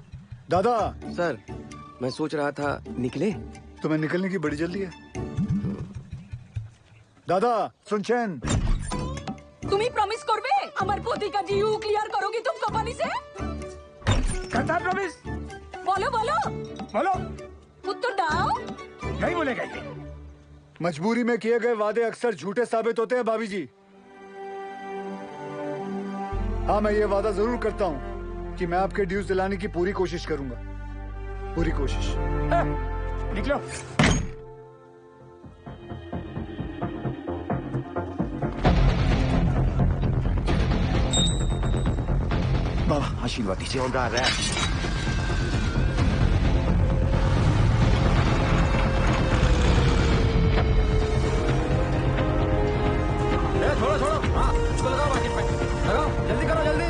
दादा सर, मैं सोच रहा था निकले। तुम्हें निकलने की बड़ी जल्दी है। दादा सुनचैन, তুমি প্রমিস করবে আমার প্রতিকা জিউ ক্লিয়ার করোगी तुम कंपनी से? करता प्रॉमिस। बोलो बोलो बोलो। उत्तर दाओ। नहीं बोलेगा ये। मजबूरी में किए गए वादे अक्सर झूठे साबित होते हैं भाभी जी। हाँ, मैं ये वादा जरूर करता हूँ कि मैं आपके ड्यूज दिलाने की पूरी कोशिश करूंगा, पूरी कोशिश। निकलो। बाबा आशीर्वाद दीजिए। ऑन रहा है। छोड़ो छोड़ो, हाँ इसको लगाओ, बाकी पे लगाओ, जल्दी करो जल्दी।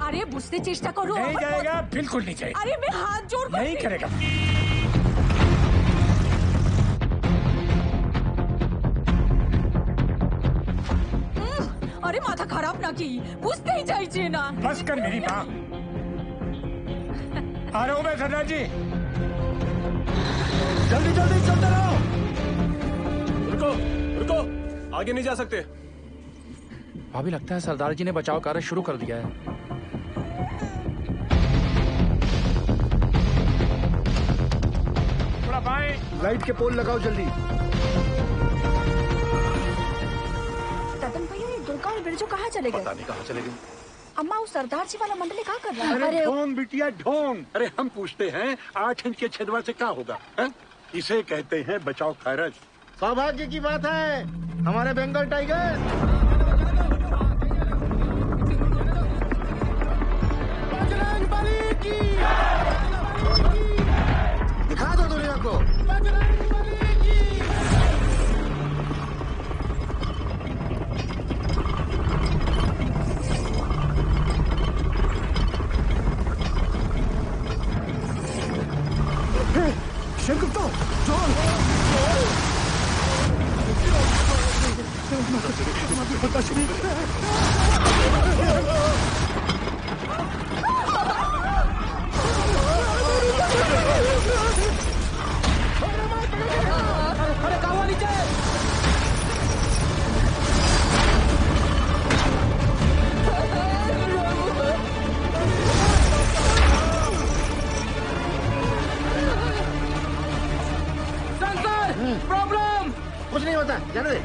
अरे बुझते चेष्टा करो। नहीं जाएगा, बिल्कुल नहीं जाएगा। अरे मैं हाथ जोड़ कर नहीं करेगा। अरे माथा खराब ना की, बुझते ही चाहिए ना। बस कर मेरी माँ। आ रहा हूँ मैं सरदार जी। जल्दी जल्दी चलते रहो। रुको रुको, आगे नहीं जा सकते। भाभी लगता है सरदार जी ने बचाव कार्य शुरू कर दिया है। थोड़ा बाएं। लाइट के पोल लगाओ जल्दी। तपन भैया, ये दुर्गा और बिरजू कहाँ चले गए? पता नहीं कहाँ चले गए। अम्मा, उस सरदार जी वाला मंडली कहाँ कर रहा है? अरे ढोंग बिटिया ढोंग। अरे हम पूछते हैं 8 इंच के छेदवा से क्या होगा है? इसे कहते हैं बचाव कार्य। सौभाग्य की बात है, हमारे बंगाल टाइगर। बजरंगबली की दिखा दो दुनिया को। बजरंगबली की। शेरगुप्ता, जॉन। कुछ नहीं होता, जाने दे।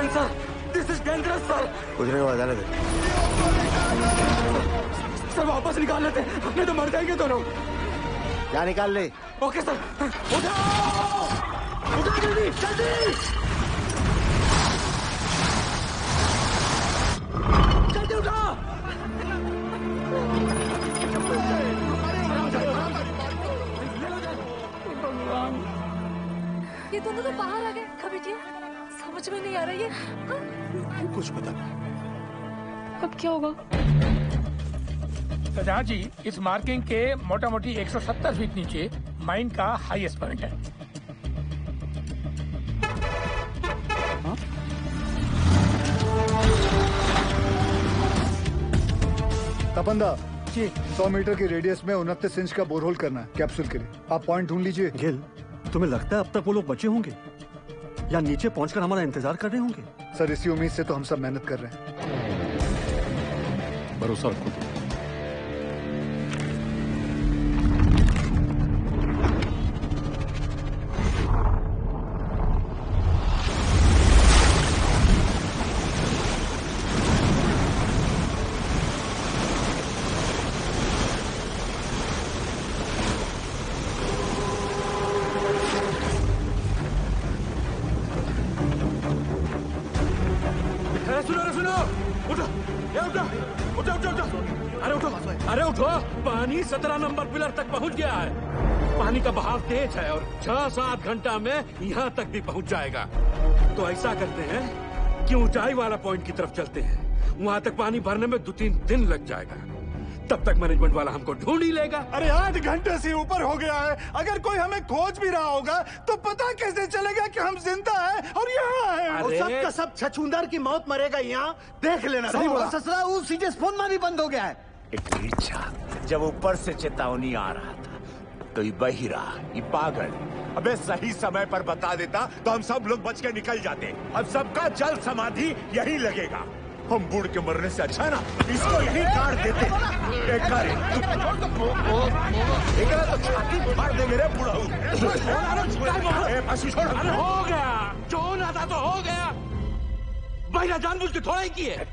Sir, this is dangerous sir. कुछ नहीं हुआ, जाने दे। सर वापस निकाल लेते, अपने तो मर जाएंगे दोनों। क्या निकाल ले? Okay sir. उठाओ, उठाओ जल्दी, जल्दी, जल्दी उठाओ। ये दोनों तो बाहर आ गए। कभी जी समझ में नहीं आ रही है। कुछ पता नहीं। अब क्या होगा? सरदार जी, इस मार्किंग के मोटा मोटी 170 फीट नीचे माइन का हाईएस्ट पॉइंट है। तपंदा जी, 100 मीटर की रेडियस में 29 इंच का बोरहोल करना है कैप्सूल के लिए। आप पॉइंट ढूंढ लीजिए। गिल, तुम्हें लगता है अब तक वो लोग बचे होंगे या नीचे पहुंचकर हमारा इंतजार कर रहे होंगे? सर इसी उम्मीद से तो हम सब मेहनत कर रहे हैं। भरोसा रखो। पानी 17 नंबर पिलर तक पहुंच गया है। पानी का बहाव तेज है और 6-7 घंटा में यहाँ तक भी पहुंच जाएगा। तो ऐसा करते हैं कि ऊंचाई वाला पॉइंट की तरफ चलते हैं। वहाँ तक पानी भरने में 2-3 दिन लग जाएगा। तब तक मैनेजमेंट वाला हमको ढूंढ ही लेगा। अरे 8 घंटे से ऊपर हो गया है। अगर कोई हमें खोज भी रहा होगा तो पता कैसे चलेगा कि हम जिंदा हैं और यहाँ हैं? अरे सब का सब छछूंदर की मौत मरेगा यहाँ, देख लेना। सही बोला। ससुरा वो सीधे फोन में भी बंद हो गया है। इतनी इच्छा जब ऊपर से चेतावनी आ रहा था तो ये बहिरा, ये पागल अबे सही समय पर बता देता तो हम सब लोग बच के निकल जाते। अब सबका जल समाधि यही लगेगा। हम बूढ़ के मरने से अच्छा ना इसको यही काट देते। तो छाती फाड़ देंगे रे बुढ़ाऊ। अरे हो गया, जो होना था तो हो गया। बहिरा जानबूझ के थोड़ा ही किए।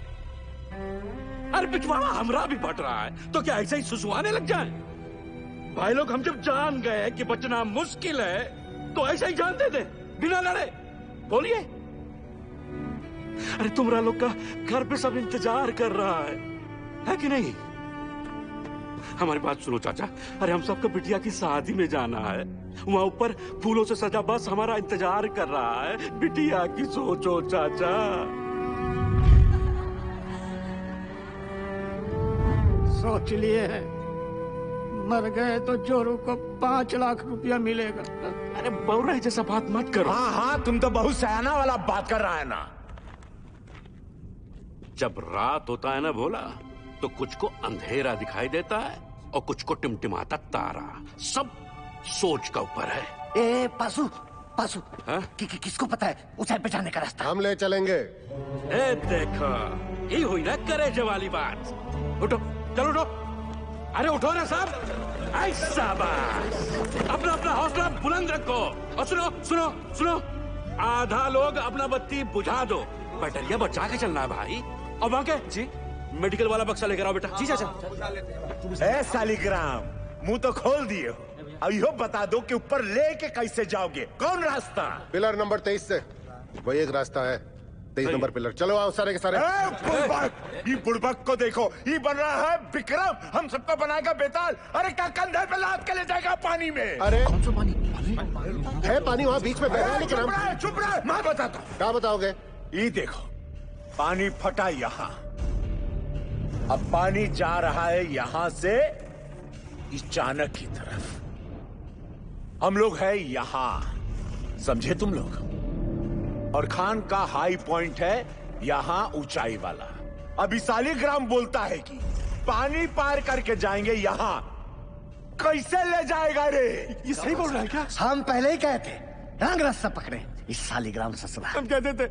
अरे पिछवाड़ा हमरा भी बट रहा है तो क्या ऐसे ही सुसुआने लग जाए? भाई लोग हम जब जान गए कि बचना मुश्किल है तो ऐसे ही जान दे दे बिना लड़े। बोलिए। अरे तुम्हारा लोग का घर पे सब इंतजार कर रहा है कि नहीं? हमारी बात सुनो चाचा। अरे हम सबको बिटिया की शादी में जाना है। वहाँ ऊपर फूलों से सजा बस हमारा इंतजार कर रहा है। बिटिया की सोचो चाचा। सोच लिए हैं, मर गए तो जोरू को 5 लाख रुपया मिलेगा। अरे बौरा जैसा बात मत करो। हाँ हाँ, तुम तो बहुत सयाना वाला बात कर रहा है ना। जब रात होता है ना भोला, तो कुछ को अंधेरा दिखाई देता है और कुछ को टिमटिमाता तारा। सब सोच का ऊपर है। ए पासू, पासू किसको पता है ऊंचाई पे जाने का रास्ता? हम ले चलेंगे। ए देखो, ये हुई ना करे वाली बात। उठो, चलो उठो। अरे उठो ना साहब। ऐसा बात, अपना अपना हौसला बुलंद रखो। और सुनो सुनो सुनो, आधा लोग अपना बत्ती बुझा दो। बैटरिया बचा के चलना है भाई। और वहाँ के जी मेडिकल वाला बक्सा लेकर आओ बेटा। जी चाचा। ए सालिग्राम, मुंह तो खोल दिए हो। अब यो बता दो कि ऊपर लेके कैसे जाओगे? कौन रास्ता? पिलर नंबर 23 से वही एक रास्ता है। 23 नंबर पिलर। चलो आओ सारे के सारे। ये बुड़बक को देखो, ये बन रहा है विक्रम। हम सबको बनाएगा बेताल। अरे क्या कंधे पे लाद के ले जाएगा पानी में? अरे कौन सा पानी? है पानी वहाँ बीच में बह रहा है। लेकिन चुप रहे, मैं बताता हूँ। क्या बताओगे? ये देखो, पानी फटा यहाँ। अब पानी जा रहा है यहाँ से इस चाणक की तरफ। हम लोग है यहाँ, समझे तुम लोग? और खान का हाई पॉइंट है यहाँ ऊंचाई वाला। अभी सालिग्राम बोलता है कि पानी पार करके जाएंगे यहाँ। कैसे ले जाएगा रे? ये सही बोल रहा है क्या? हम पहले ही कहे थे रंग रास्ता पकड़े इस सालिग्राम ससुरा। हम कहते थे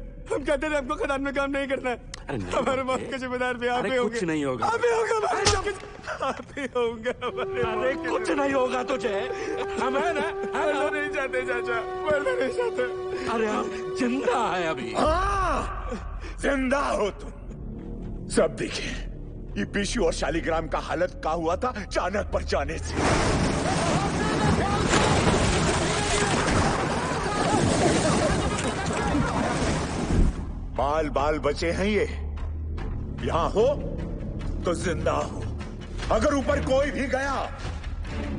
हमको खदान में काम नहीं करना है। अरे नहीं हमारे होंगे। मौत के जिम्मेदार भी आप अरे ही होंगे। कुछ नहीं होगा। आप ही होंगे हमारे मौत के- आप ही होंगे हमारे अरे मौत के कुछ नहीं होगा तुझे, हम है ना, है ना? मरना नहीं चाहते चाचा, मरना नहीं चाहते। अरे आप जिंदा है अभी। हाँ, जिंदा हो तुम। सब देखिए, ये पीशू और शालिग्राम का हालत का हुआ था चाणक पर जाने से। बाल बाल बचे हैं ये, यहां हो तो जिंदा हो, अगर ऊपर कोई भी गया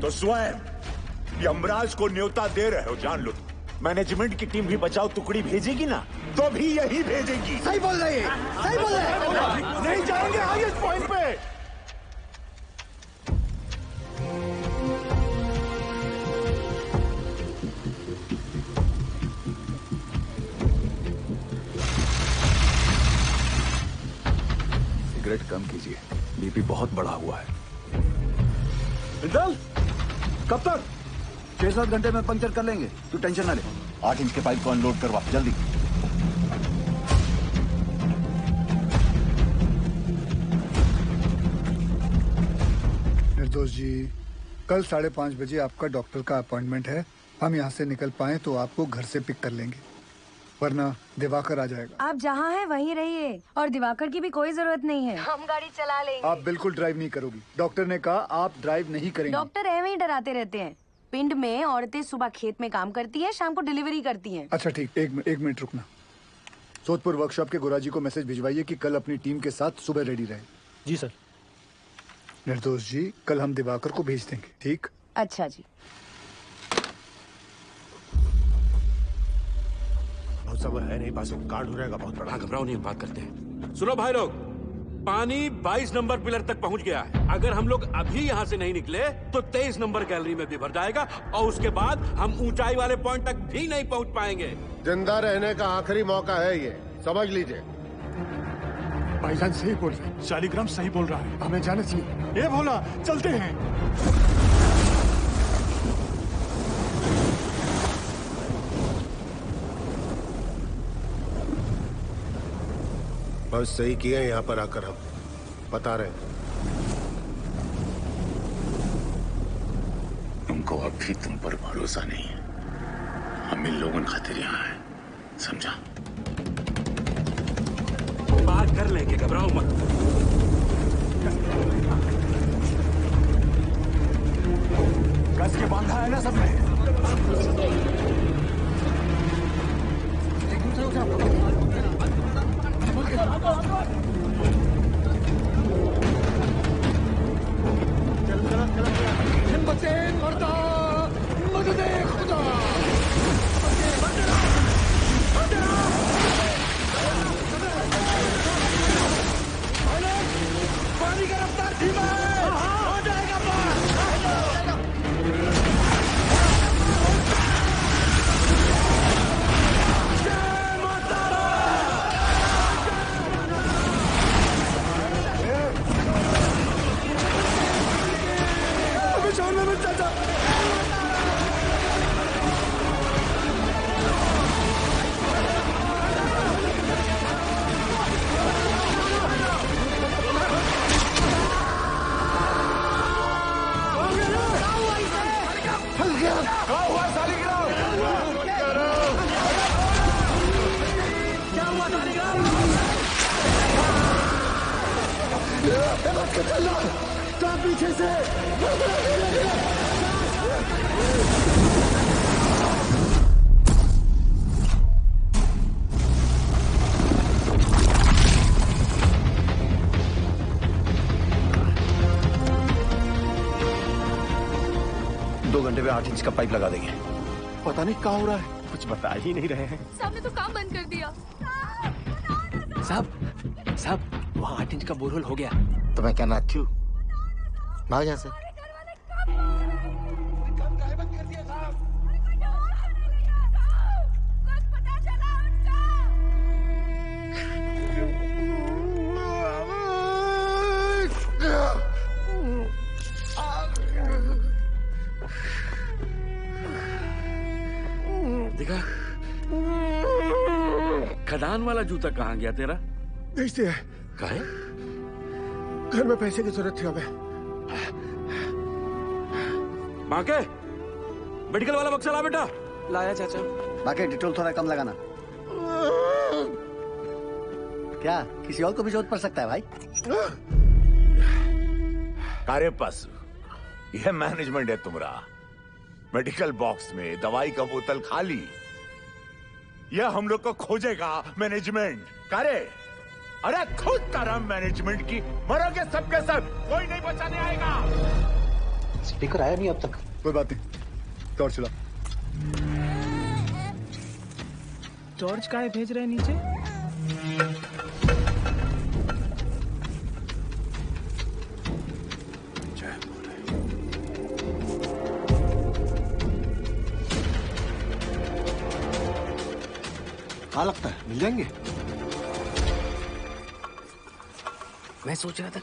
तो स्वयं यमराज को न्योता दे रहे हो, जान लो। मैनेजमेंट की टीम भी बचाओ टुकड़ी भेजेगी ना, तो भी यही भेजेगी। सही बोल रही है, सही बोल रहे हैं। नहीं जाएंगे आगे इस पॉइंट पे। सिगरेट कम कीजिए, बीपी बहुत बढ़ा हुआ है। बिंदल, कब तक? 6-7 घंटे में पंक्चर कर लेंगे, तू टेंशन ना ले। 8 इंच के पाइप को अनलोड करवा जल्दी। निर्दोष जी, कल 5:30 बजे आपका डॉक्टर का अपॉइंटमेंट है। हम यहाँ से निकल पाए तो आपको घर से पिक कर लेंगे, वरना दिवाकर आ जाएगा। आप जहाँ हैं वहीं रहिए, और दिवाकर की भी कोई जरूरत नहीं है, हम गाड़ी चला लेंगे। आप बिल्कुल ड्राइव नहीं करोगी, डॉक्टर ने कहा आप ड्राइव नहीं करेंगे। डॉक्टर ऐਵੇਂ ही डराते रहते हैं। पिंड में औरतें सुबह खेत में काम करती हैं, शाम को डिलीवरी करती हैं। अच्छा ठीक, एक मिनट रुकना। सोदपुर वर्कशॉप के गोराजी को मैसेज भिजवाइए कि कल अपनी टीम के साथ सुबह रेडी रहे। जी सर। निर्दोष जी, कल हम दिवाकर को भेज देंगे, ठीक? अच्छा जी। बहुत सब है नहीं, पास कांड हो रहेगा बहुत बड़ा। घबराओ नहीं, बात करते हैं। सुनो भाई लोग, पानी 22 नंबर पिलर तक पहुंच गया है। अगर हम लोग अभी यहाँ से नहीं निकले तो 23 नंबर गैलरी में भी भर जाएगा, और उसके बाद हम ऊंचाई वाले पॉइंट तक भी नहीं पहुंच पाएंगे। जिंदा रहने का आखिरी मौका है ये, समझ लीजिए। भाईजान सही बोल रहे हैं, शालिग्राम सही बोल रहा है, हमें जाने चाहिए। ये भोला, चलते हैं। बस सही किया यहाँ पर आकर, हम बता रहे हैं। उनको अब भी तुम पर भरोसा नहीं है। हम इन लोगों खातिर यहाँ हैं, समझा? पार कर लेंगे, घबराओ मत। कस के बांधा है ना सबने? हिम्मतें मर्दा, मददे खुदा। पानी का रफ्तार धीमा है, हो जाएगा पार। पीछे से दो घंटे में 8 इंच का पाइप लगा देंगे। पता नहीं क्या हो रहा है, कुछ बता ही नहीं रहे हैं। साहब ने तो काम बंद कर दिया। साहब वहाँ 8 इंच का बोरहोल हो गया। तो मैं क्या नाथ हूँ? भाग यहाँ से। देखा, खदान वाला जूता कहाँ गया तेरा? भेजते हैं। काहे? घर में पैसे की जरूरत थी हमें। बाके मेडिकल वाला बक्सा ला बेटा। लाया चाचा। बाकी डिटेल थोड़ा कम लगाना। क्या किसी और को भी जरूरत पड़ सकता है भाई? कार्य पास यह मैनेजमेंट है तुम्हारा। मेडिकल बॉक्स में दवाई का बोतल खाली, यह हम लोग को खोजेगा मैनेजमेंट। कार्य अरे खुद तरह मैनेजमेंट की मरोगे सबके सब, कोई नहीं बचाने आएगा। स्पीकर आया नहीं अब तक। कोई बात नहीं, टॉर्च चला। टॉर्च काहे भेज रहे हैं नीचे? कहाँ लगता है मिल जाएंगे? मैं सोच रहा था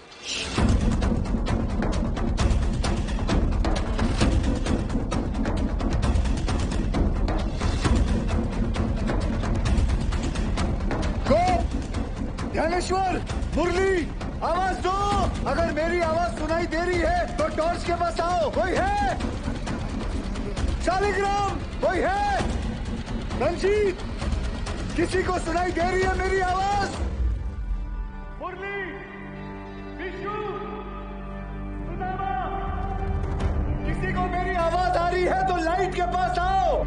ज्ञानेश्वर, मुरली, आवाज दो। अगर मेरी आवाज सुनाई दे रही है तो टॉर्च के पास आओ। कोई है? शालिग्राम, कोई है? रंजीत, किसी को सुनाई दे रही है मेरी आवाज? मुरली, विशु, सुदामा, किसी को मेरी आवाज आ रही है तो लाइट के पास आओ।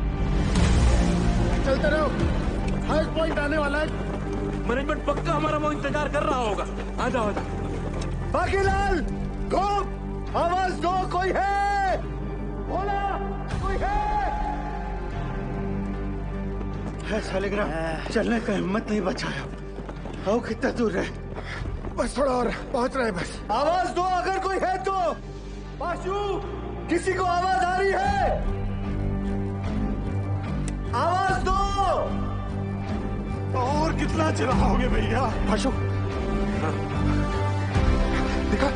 चलते रहो, हाईएस्ट पॉइंट आने वाला है। मैनेजमेंट पक्का हमारा वो इंतजार कर रहा होगा। आ जाओ, आ जाओ। बाकीलाल, गोप, आवाज दो। कोई है? बोला, कोई है? शालिग्राम, चलने का हिम्मत नहीं बचाया। आओ, कितना दूर है? बस थोड़ा और, पहुंच रहे हैं बस। आवाज दो अगर कोई है तो। पाशु, किसी को आवाज आ रही है? आवाज दो। और कितना चलाओगे भैया? पाशु, देखा?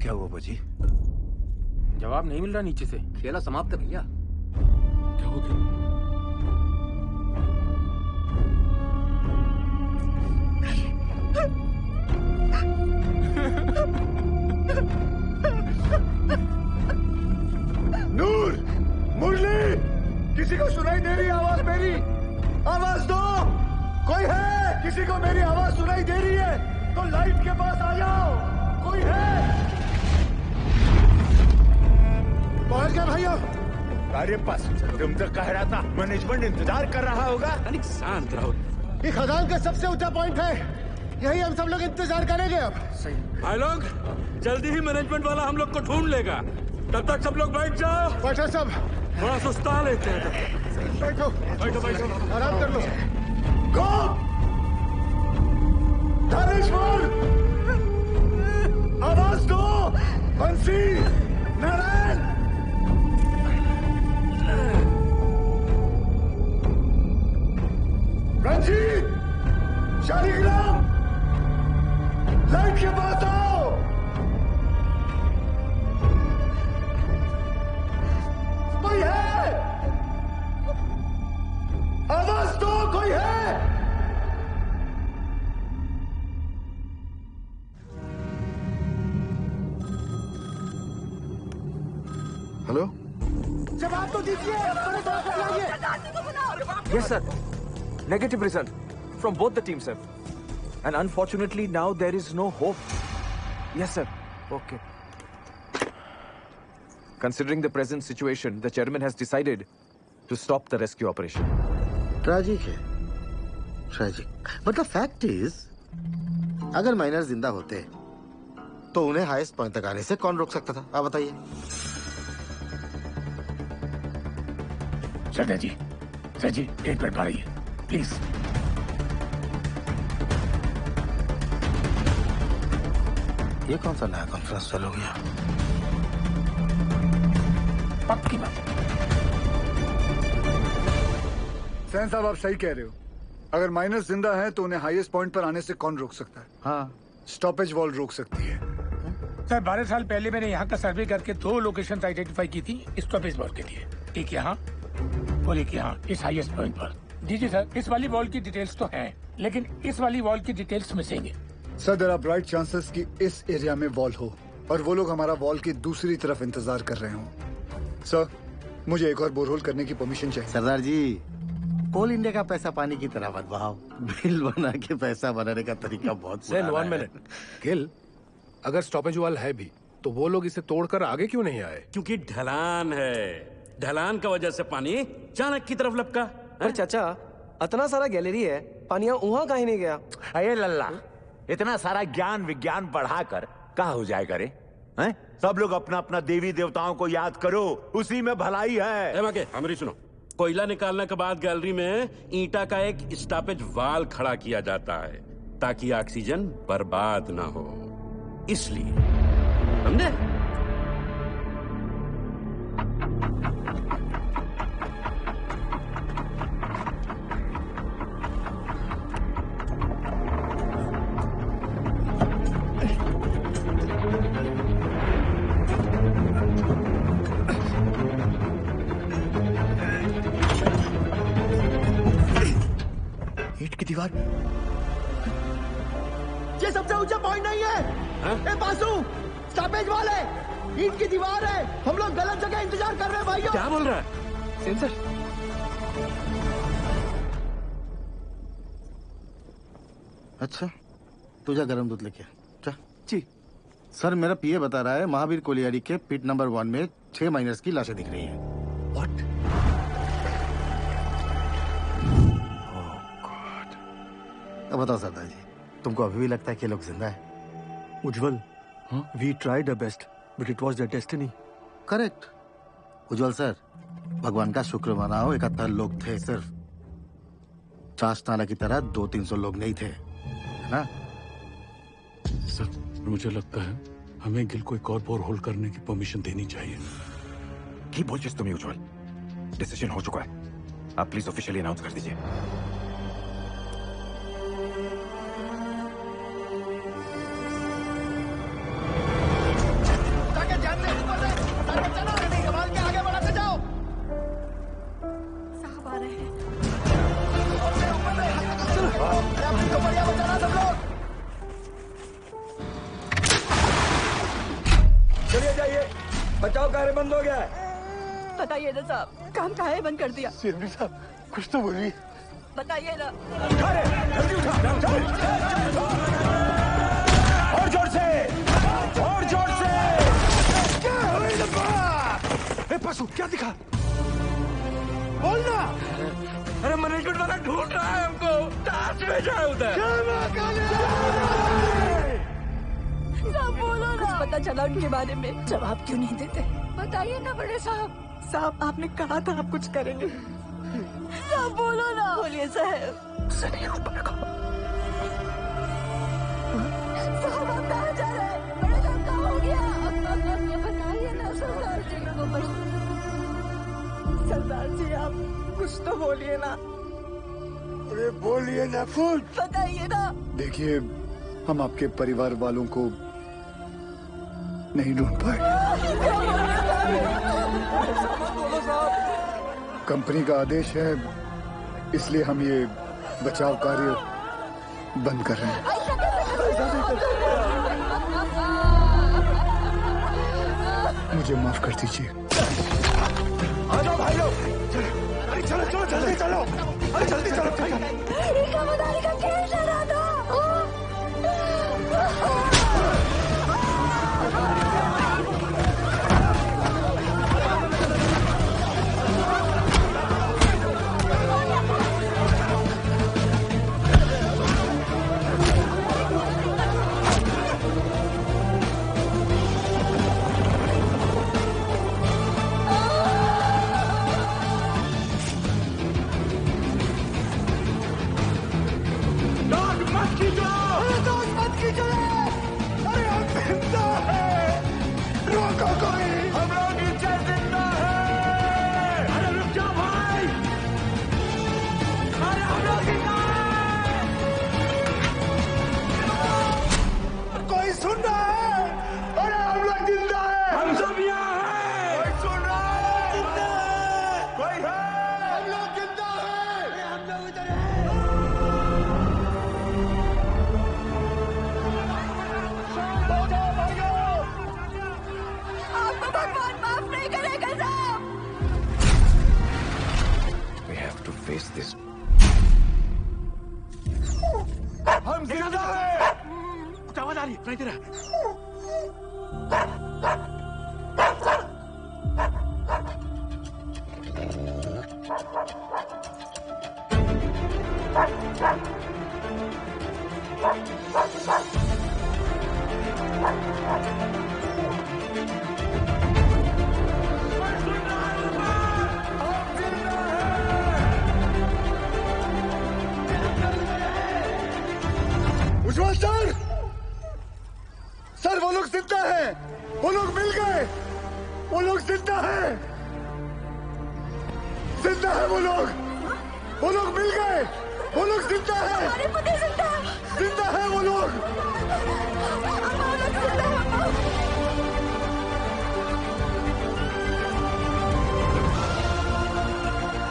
क्या हुआ बाजी? जवाब नहीं मिल रहा नीचे से। खेला समाप्त है भैया। क्या हो गया? नूर, मुरली, किसी को सुनाई दे रही आवाज मेरी? आवाज दो। कोई है? किसी को मेरी आवाज सुनाई दे रही है तो लाइट के पास आ जाओ। कोई है? पहुंच गए भाइयों। कार्य पास तुम तो कह रहा था मैनेजमेंट इंतजार कर रहा होगा। शांत रहो। ये खदान का सबसे ऊंचा पॉइंट है, यही हम सब लोग इंतजार करेंगे अब। भाई लोग, जल्दी ही मैनेजमेंट वाला हम लोग को ढूंढ लेगा। तब तक सब लोग बैठ जाओ। बैठो सब। थोड़ा सुस्ता लेते हैं तब। बैठो बैठो बैठो, आराम कर लो। गो, धनेश्वर, आवाज दो। बंसी, नारायण, रंजीत, शालिग्राम, लाइट के पास आओ। कोई है? आवाज दो। कोई है? हेलो, जवाब तो दीजिए। Yes, sir. Negative result from both the teams, sir. And unfortunately, now there is no hope. Yes, sir. Okay. Considering the present situation, the chairman has decided to stop the rescue operation. Tragic है, tragic. But the fact is, अगर miner जिंदा होते तो उन्हें highest point तक आने से कौन रोक सकता था? आप बताइए। सरदार जी, सर जी 1 मिनट बढ़ाइए प्लीज। ये कौन सा नया कॉन्फ्रेंस चालू गया? पक्की बात। सैन साहब आप सही कह रहे हो। अगर माइनर्स जिंदा हैं तो उन्हें हाईएस्ट पॉइंट पर आने से कौन रोक सकता है? हाँ, स्टॉपेज वॉल रोक सकती है। सर 12 साल पहले मैंने यहाँ का सर्वे करके 2 लोकेशन आइडेंटिफाई की थी स्टॉपेज वॉल के लिए, एक यहाँ और एक यहाँ इस हाईएस्ट पॉइंट पर। जी सर, इस वाली वॉल की डिटेल्स तो हैं, लेकिन इस वाली वॉल की डिटेल्स मिसिंग है। Sir there are bright chances कि इस एरिया में वॉल हो और वो लोग हमारा वॉल की दूसरी तरफ इंतजार कर रहे हो। सर मुझे एक और बोरहोल करने की परमिशन चाहिए। सरदार जी, कोल इंडिया का पैसा पानी की तरह मत बहाओ। बिल बना के पैसा बनाने का तरीका बहुत पुराना है। 1 मिनट गिल, अगर स्टॉपेज वॉल है भी तो वो लोग इसे तोड़कर आगे क्यों नहीं आए? क्योंकि ढलान है, ढलान का वजह से पानी चाणक्य की तरफ लपका। पर चाचा इतना सारा गैलरी है, पानी वहाँ कहीं नहीं गया। अरे लल्ला, इतना सारा ज्ञान विज्ञान बढ़ाकर कहाँ हो जाए करे हैं? सब लोग अपना अपना देवी देवताओं को याद करो, उसी में भलाई है। हमारी सुनो, कोयला निकालने के बाद गैलरी में ईंटा का एक स्टॉपेज वाल खड़ा किया जाता है ताकि ऑक्सीजन बर्बाद ना हो, इसलिए समझे? ईंट की दीवार, ये सबसे ऊंचा पॉइंट नहीं है। ए बासु, स्टॉपेज वॉल है, ईंट की दीवार है। हम लोग गलत जगह इंतजार कर रहे हैं भाइयों। क्या बोल रहा है? सेंसर। अच्छा, तुझा गरम दूध लेके जा। जी सर, मेरा पीए बता रहा है महावीर कोलियारी के पिट नंबर 1 में 6 माइनर्स की लाशें दिख रही हैं। व्हाट? अब बताओ सरदार जी, तुमको अभी भी लगता है कि ये लोग जिंदा है? Ujjwal, we tried our best but it was their destiny. Correct Ujjwal sir, भगवान का शुक्र मनाओ 71 लोग थे सिर्फ। चाशनाला की तरह 200-300 लोग नहीं थे, है ना? सर मुझे लगता है हमें गिल को एक और बोरहोल करने की परमिशन देनी चाहिए। ठीक बोल तुम उज्जवल, डिसीजन हो चुका है, आप प्लीज ऑफिशियली अनाउंस कर दीजिए। चलिए जाइए, बचाव कार्य बंद हो गया है। बताइए ना साहब, काम काहे बंद कर दिया? सीएमडी साहब कुछ तो बोलिए। बताइए ना। उठा रे, जल्दी उठा, चल। और जोर से, और जोर से। ए पासु, क्या दिखा? बोलना। अरे मैनेजमेंट वाला ढूंढ रहा है हमको, ताश में जाए उधर। साहब बोलो ना। कुछ पता चला उनके बारे में? जवाब क्यों नहीं देते? बताइए ना बड़े साहब। साहब आपने कहा था आप कुछ करेंगे। साहब बोलो ना। बोलिए साहब। उससे नहीं हो पाएगा। साहब आप कहाँ जा रहे हैं? बड़े साहब कहाँ हो गया? बताइए ना सरदार जी को। सरदार जी आप कुछ तो बोलिए ना। अरे बोलिए ना कुछ। बताइए ना। देखिए, हम आपके परिवार वालों को नहीं ढूंढ पाए। कंपनी का आदेश है, इसलिए हम ये बचाव कार्य बंद कर रहे हैं। मुझे माफ कर दीजिए। आ जाओ भाई लोग, अरे चलो चलो जल्दी चलो, अरे जल्दी चलो। खींचो, अरे दोस्त मत खींचो, अरे हम जिंदा है, रोको कोई, हम लोग नीचे जिंदा है, अरे रुक जाओ भाई, अरे हम लोग जिंदा है, कोई सुन रहा है, अरे हम लोग जिंदा है, हम सब यहाँ हैं, कोई सुन रहा है, जिंदा है, कोई है, हम लोग जिंदा है, हम लोग इधर हैं। आपको भगवान माफ नहीं करेगा साहब। We have to face this. हम जिंदा हैं। कुछ आवाज आ रही है, सुनाई दे रहा है। उज्जवल सर, सर वो लोग जिंदा है, वो लोग मिल गए, वो लोग जिंदा है, जिंदा है वो लोग मिल गए, वो लोग जिंदा है, हमारे पति जिंदा है, जिंदा है वो लोग।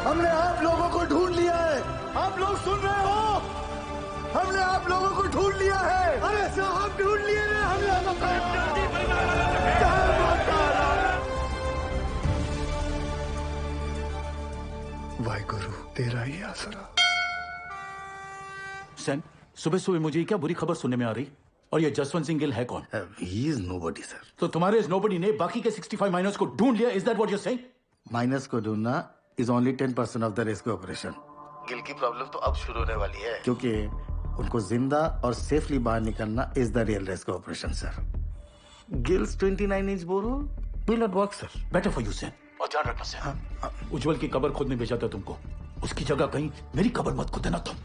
हमने आप लोगों को ढूंढ लिया है, आप लोग सुन रहे हो, हमने आप लोगों को ढूंढ लिया है। अरे साहब ढूंढ लिए ना हमने, वाहिगुरु तेरा ही आसरा। सैन, सुबह सुबह मुझे क्या बुरी खबर सुनने में आ रही? और ये जसवंत सिंह गिल है कौन? He is nobody sir. तो तुम्हारे इस नोबडी ने बाकी के 65 माइनर्स को ढूंढ लिया, is that what you are saying? Miners को ढूंढना is only 10% of the rescue operation. Gill की प्रॉब्लम तो अब शुरू होने वाली है, क्योंकि उनको जिंदा और सेफली बाहर निकलना is the real rescue operation sir. Gill's 29 inch borehole will not work sir. Better for you Sen, और ध्यान रखना सैन, उज्जवल की कब्र खोदने भेजा था तुमको, उसकी जगह कहीं मेरी कब्र मत खोदना तुम।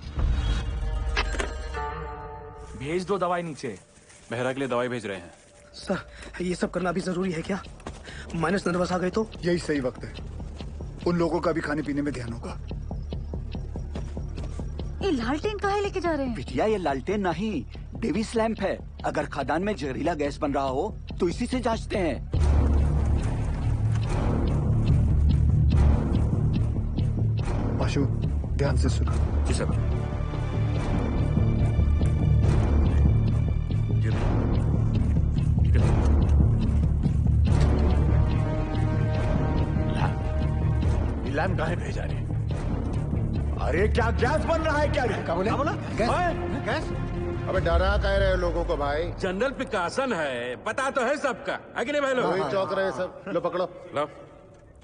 भेज दो दवाई नीचे। मेहरा के लिए दवाई भेज रहे हैं। सर ये सब करना भी जरूरी है क्या? माइनस नर्वस आ गए तो? यही सही वक्त है, उन लोगों का भी खाने पीने में ध्यान होगा। ये लालटेन कहाँ लेके जा रहे हैं? बिटिया ये लालटेन नहीं, डेविस लैंप है। अगर खदान में जहरीला गैस बन रहा हो तो इसी से जांचते हैं। आशु ध्यान से सुनो। जी सर। लैम्प कहाँ भेजा रे? अरे क्या गैस बन रहा है क्या? क्या बोला? गैस? अबे डरा कह रहे हो लोगों को भाई? जनरल पिकासन है, पता तो है सबका, है कि नहीं भाई लोग? वही चौक रहे सब। लो पकड़ो। लो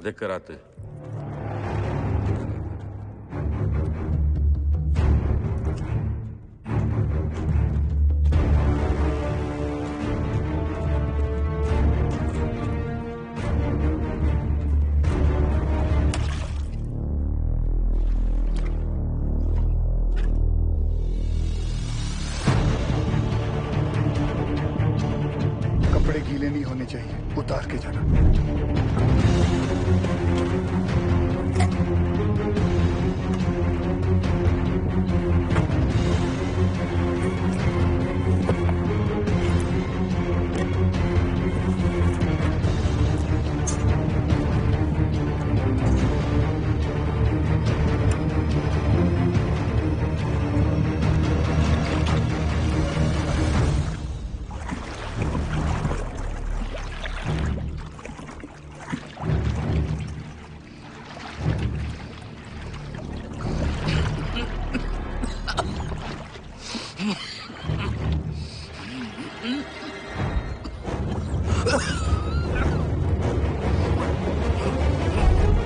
देख कर आते। कपड़े गीले नहीं होने चाहिए, उतार के जाना।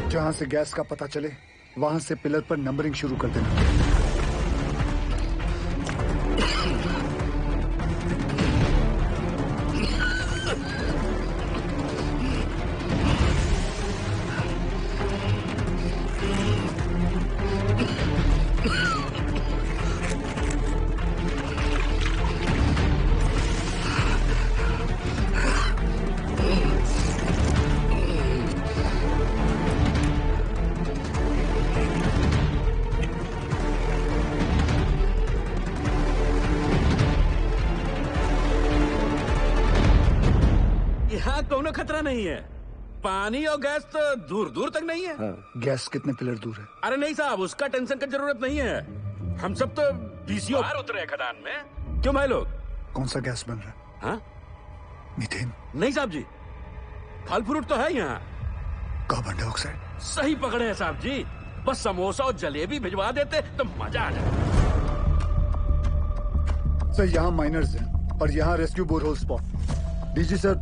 जहां से गैस का पता चले वहां से पिलर पर नंबरिंग शुरू कर देना। कोनो खतरा नहीं है। पानी और गैस तो दूर दूर तक नहीं है। गैस कितने पिलर दूर है? अरे नहीं साहब, उसका टेंशन की जरूरत नहीं है। हम सब तो पीसीओ बाहर उतरे खदान में। क्यों भाई लोग? कौन सा गैस बन रहा है? हाँ? मीथेन? नहीं साहब जी, फल फ्रूट तो है यहाँ। Carbon dioxide? सही पकड़े हैं साहब जी। बस समोसा और जलेबी भिजवा देते तो मजा आ जाए। सर यहाँ माइनर्स हैं और यहाँ rescue borehole spot. DG sir,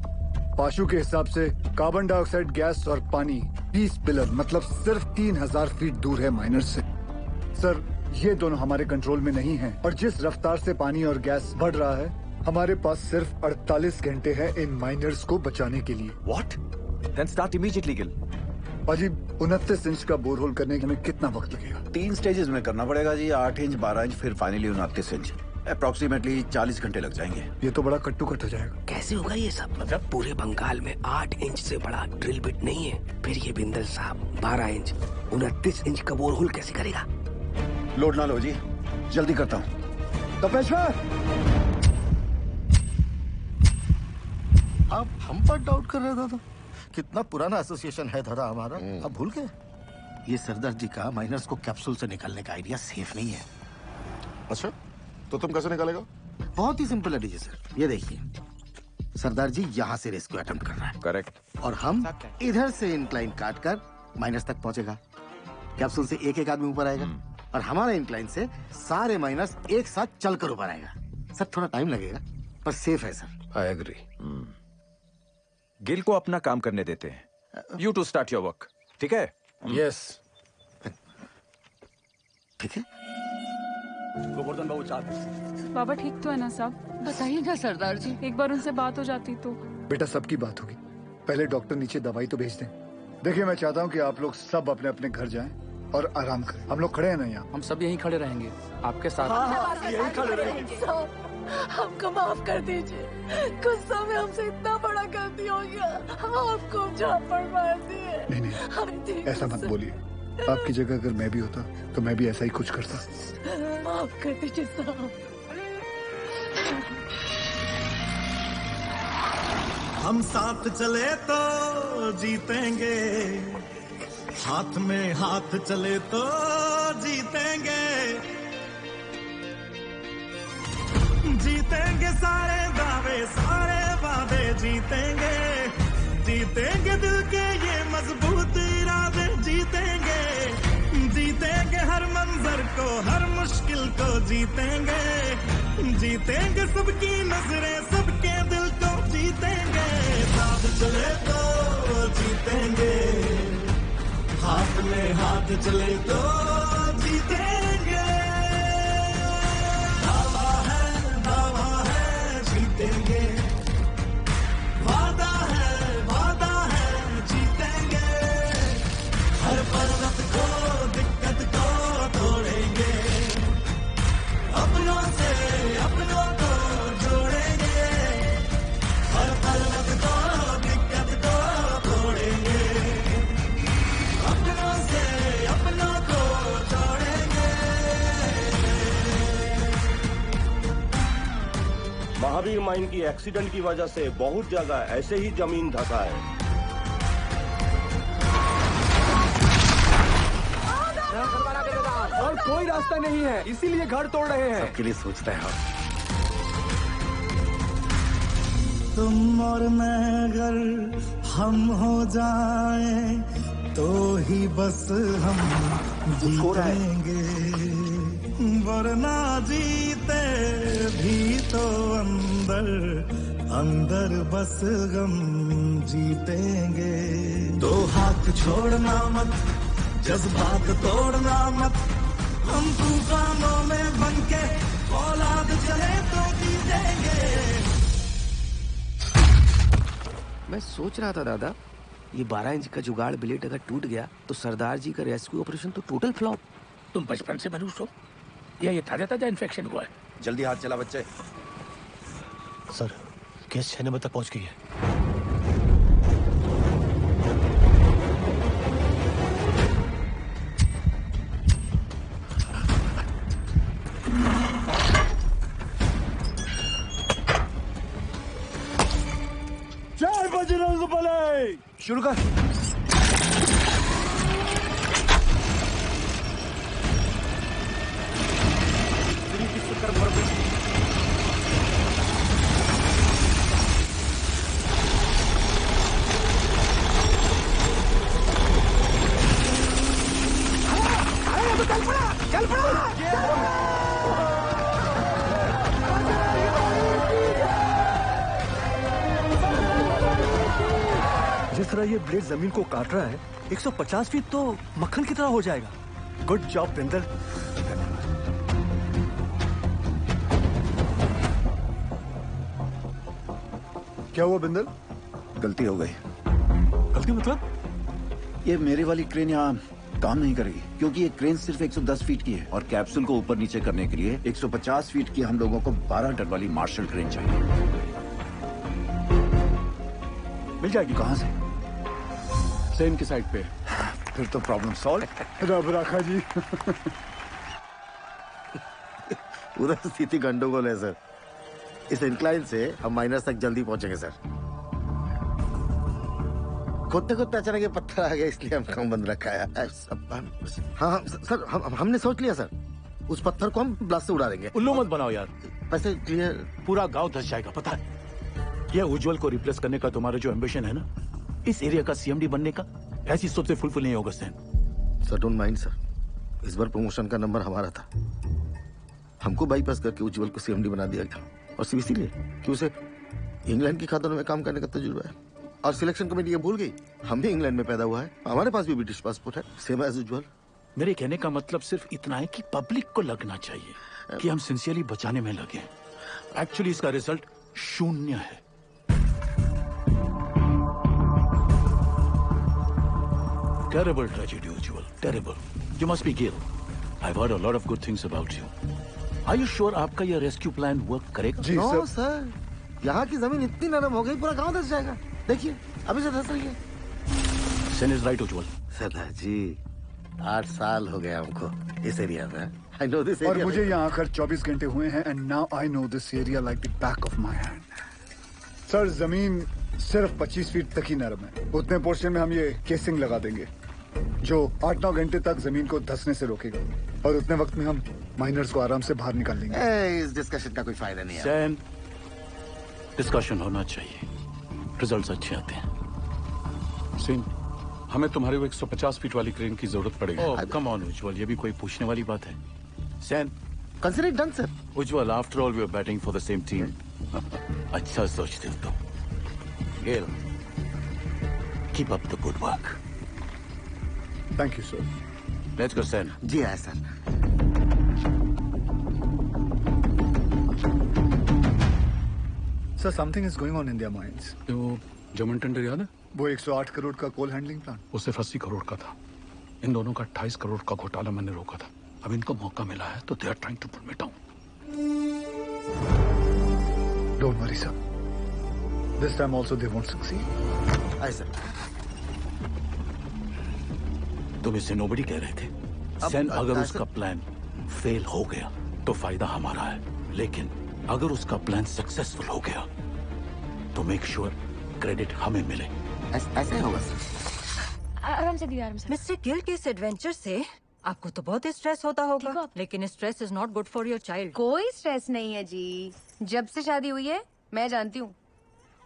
पाशु के हिसाब से कार्बन डाइऑक्साइड गैस और पानी 20 पिलर मतलब सिर्फ 3000 फीट दूर है माइनर्स से। सर ये दोनों हमारे कंट्रोल में नहीं हैं और जिस रफ्तार से पानी और गैस बढ़ रहा है, हमारे पास सिर्फ 48 घंटे हैं इन माइनर्स को बचाने के लिए। What? Then start immediately, Gil. पाजी 29 इंच का बोरहोल करने में कितना वक्त लगेगा? 3 स्टेजेस में करना पड़ेगा जी। 8 इंच, 12 इंच, फिर फाइनली 29 इंच। अप्रोक्सीमेटली 40 घंटे लग जाएंगे। ये तो बड़ा कट्टू कट हो जाएगा। कैसे होगा ये सब? मतलब पूरे बंगाल में 8 इंच से बड़ा ड्रिल बिट नहीं है। फिर ये बिंदल साहब 12 इंच 29 इंच का बोरहोल कैसे करेगा? लोड ना लो जी, जल्दी करता हूँ। तपेश्वर, आप हम पर डाउट कर रहे थे तो कितना पुराना एसोसिएशन है दादा हमारा, अब भूल गए? ये सरदार जी का माइनर्स को कैप्सूल से निकालने का आइडिया सेफ नहीं है। अच्छा, तो तुम कैसे निकालेगा? बहुत ही सिंपल है डीजे सर, ये देखिए, सरदार जी यहाँ से रेस्क्यू अटेम्प्ट कर रहा है। करेक्ट। और हम इधर से इंक्लाइन काट कर माइनस तक पहुंचेगा। कैप्सूल से एक एक आदमी ऊपर आएगा और हमारा इंक्लाइन से सारे माइनस एक साथ चलकर ऊपर आएगा। सर थोड़ा टाइम लगेगा पर सेफ है सर। I agree. गिल को अपना काम करने देते हैं। You two start your work, ठीक है? यस। ठीक है। गोवर्धन बाबू चाहते। बाबा ठीक तो है ना साहब? बताइए ना सरदार जी, एक बार उनसे बात हो जाती तो। बेटा सबकी बात होगी, पहले डॉक्टर नीचे दवाई तो भेज दें। देखिए मैं चाहता हूँ कि आप लोग सब अपने अपने घर जाएं और आराम करें। हम लोग खड़े हैं ना यहाँ? हम सब यहीं खड़े रहेंगे आपके साथ। यहीं खड़े रहेंगे। हमको माफ कर दीजिए, गुस्सा में हमसे इतना बड़ा गलती हो गया, आपको झापड़ मार दिए। नहीं ऐसा मत बोलिए। आपकी जगह अगर मैं भी होता तो मैं भी ऐसा ही कुछ करता। माफ कर दीजिए साहब। हम साथ चले तो जीतेंगे, हाथ में हाथ चले तो जीतेंगे। जीतेंगे सारे दावे, सारे वादे जीतेंगे। जीतेंगे दिल के ये मजबूत इरादे जीतेंगे। जीतेंगे हर मंजर को, हर मुश्किल को जीतेंगे। जीतेंगे सबकी नजरें, सबके दिल को जीतेंगे। साथ चले तो जीतेंगे, हाथ में हाथ चले तो जीतेंगे। दावा है जीतेंगे। वादा है जीतेंगे। हर पर्वत को, दिक्कत को तोड़ेंगे। अपनों से अपनों को जोड़ेंगे। हर पर्वत को, दिक्कत को तोड़ेंगे। अपनों से अपनों को जोड़ेंगे। महावीर माइन की एक्सीडेंट की वजह से बहुत जगह ऐसे ही जमीन धंसा है। और कोई रास्ता नहीं है, इसीलिए घर तोड़ रहे हैं। सबके लिए सोचते हैं हम। तुम और मैं अगर हम हो जाएं तो ही बस हम जीतेंगे। वरना जीते भी तो अंदर अंदर बस गम जीतेंगे। दो हाथ छोड़ना मत, जज्बात तोड़ना मत। हम तूफानों में बनके औलाद चले तो जीतेंगे। मैं सोच रहा था दादा, ये 12 इंच का जुगाड़ ब्लेड अगर टूट गया तो सरदार जी का रेस्क्यू ऑपरेशन तो टोटल फ्लॉप। तुम बचपन से मनुष्य हो या ये ताजा ताजा इन्फेक्शन हुआ है? जल्दी हाथ चला बच्चे। सर केस 6 नंबर तक पहुंच गई है। जय बजरंग शुरू कर। चल पड़ा। जिस तरह ये ब्लेड जमीन को काट रहा है 150 फीट तो मक्खन की तरह हो जाएगा। Good job Bindal. क्या हुआ बिंदल? गलती हो गई। गलती मतलब? ये मेरी वाली क्रेन यहाँ काम नहीं करेगी क्योंकि ये क्रेन सिर्फ 110 फीट की है और कैप्सूल को ऊपर नीचे करने के लिए 150 फीट की हम लोगों को 12 टन वाली मार्शल क्रेन चाहिए। मिल जाएगी। कहाँ से? सेन की साइड पे। फिर तो प्रॉब्लम सॉल्व। रब राखा जी। उधर स्थिति गंडोगोल है सर। इस इंक्लाइन से हम माइनस तक जल्दी पहुंचेंगे सर। खोदते खोदते अचानक ये पत्थर आ गया इसलिए हम काम बंद रखा है। हाँ सर हमने सोच लिया सर, उस पत्थर को हम ब्लास्ट से उड़ा देंगे। उल्लू मत बनाओ यार। वैसे क्लियर पूरा गांव धस जाएगा पता है। ये उज्जवल को रिप्लेस करने का तुम्हारा जो एम्बिशन है ना, इस एरिया का सीएमडी बनने का, ऐसी सोच से फुलफिल नहीं होगा Sen. Sir don't mind sir, इस बार प्रमोशन का नंबर हमारा था। हमको बाईपास करके उज्जवल को सीएमडी बना दिया गया और सिर्फ इसीलिए कि उसे इंग्लैंड की खातों में काम करने का तजुर्बा है। और सिलेक्शन कमेटी ये भूल गई हम भी इंग्लैंड में पैदा हुआ है, हमारे पास भी ब्रिटिश पासपोर्ट है, सेम एज उज्जवल। मेरे कहने का मतलब सिर्फ इतना है कि पब्लिक को लगना चाहिए कि हम सिंसियरली बचाने में लगे। एक्चुअली इसका रिजल्ट 0 है। Terrible tragedy, Ujjwal. Terrible. You must be Gil. I've heard a lot of good things about you. Are you sure आपका ये रेस्क्यू प्लान वर्क करेगा? जी सर, यहाँ की जमीन इतनी नरम हो गई पूरा गांव धस जाएगा। देखिए अभी से धस रही है। Sen is right, Ujjwal. सरदार जी 8 साल हो गए हमको इस एरिया में। I know this area. और मुझे यहाँ आकर 24 घंटे हुए हैं and now I know this area like the back of my hand. Sir जमीन सिर्फ 25 फीट तक ही नरम है। उतने पोर्शन में हम ये केसिंग लगा देंगे जो 8-9 घंटे तक जमीन को धंसने से रोकेगा और उतने वक्त में हम माइनर्स को आराम से बाहर निकाल लेंगे। इस डिस्कशन का कोई फायदा नहीं है। सैन, डिस्कशन होना चाहिए, रिजल्ट्स अच्छे आते हैं। सिंह, हमें तुम्हारे वो 150 फीट वाली क्रेन की जरूरत पड़ेगी। ओह कम ऑन उज्जवल, ये भी कोई पूछने वाली बात है। Sen, consider done sir. Ujjwal, after all we are batting for the same team. अच्छा सोचते हो तुम। Gail, keep up the good work. Thank you, sir. Let's go, Sen. जी हाँ sir. Sir, something is going on in their minds. तो German tender याद है? वो 108 करोड़ का कोल हैंडलिंग प्लान, वो सिर्फ 80 करोड़ का था। इन दोनों का 28 करोड़ का घोटाला मैंने रोका था। अब इनको मौका मिला है तो they are trying to put me down. Don't worry, sir. This time also they won't succeed. Aye, sir. तुम इसे नोबडी कह रहे थे। सेन, अगर उसका प्लान फेल हो गया तो फायदा हमारा है, लेकिन अगर उसका प्लान सक्सेसफुल हो गया तो मेक श्योर क्रेडिट हमें मिले। ऐसे होगा सर। आराम से आराम से। मिस्टर गिल के इस एडवेंचर से आपको तो बहुत स्ट्रेस होता होगा, लेकिन stress is not good for your child. कोई स्ट्रेस नहीं है जी। जब से शादी हुई है मैं जानती हूँ,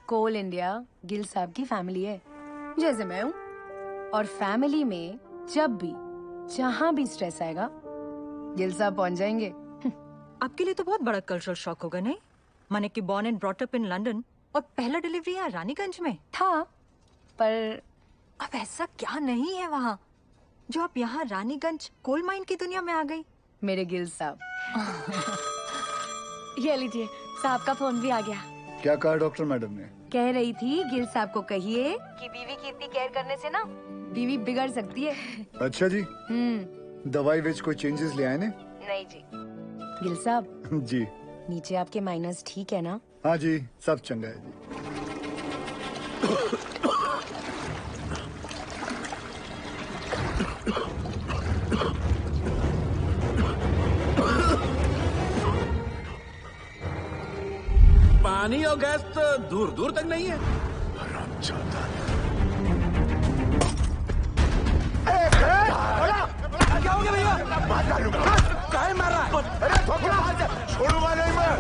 कोल इंडिया गिल साहब की फैमिली है जैसे मैं हूँ, और फैमिली में जब भी जहाँ भी स्ट्रेस आएगा गिल साहब पहुँच जाएंगे। आपके लिए तो बहुत बड़ा कल्चरल शॉक होगा नहीं? माने कि born and brought up in London और पहला डिलीवरी यहाँ रानीगंज में था, पर अब ऐसा क्या नहीं है वहाँ जो आप यहाँ रानीगंज कोल माइन की दुनिया में आ गई? मेरे गिल साहब। ये लीजिए, साहब का फोन भी आ गया। क्या कहा डॉक्टर मैडम ने? कह रही थी गिल साहब को कहिए कि बीवी की इतनी केयर करने से ना बीवी बिगड़ सकती है। अच्छा जी। दवाई विच कोई चेंजेस ले आए ने? नहीं जी। गिल साहब जी, नीचे आपके माइनस ठीक है ना? हाँ जी, सब चंगा है जी। पानी और गैस तो दूर दूर तक नहीं है। क्या हो गया भैया? मार डालूंगा। काहे मार रहा है? अरे छोड़ूंगा नहीं मैं।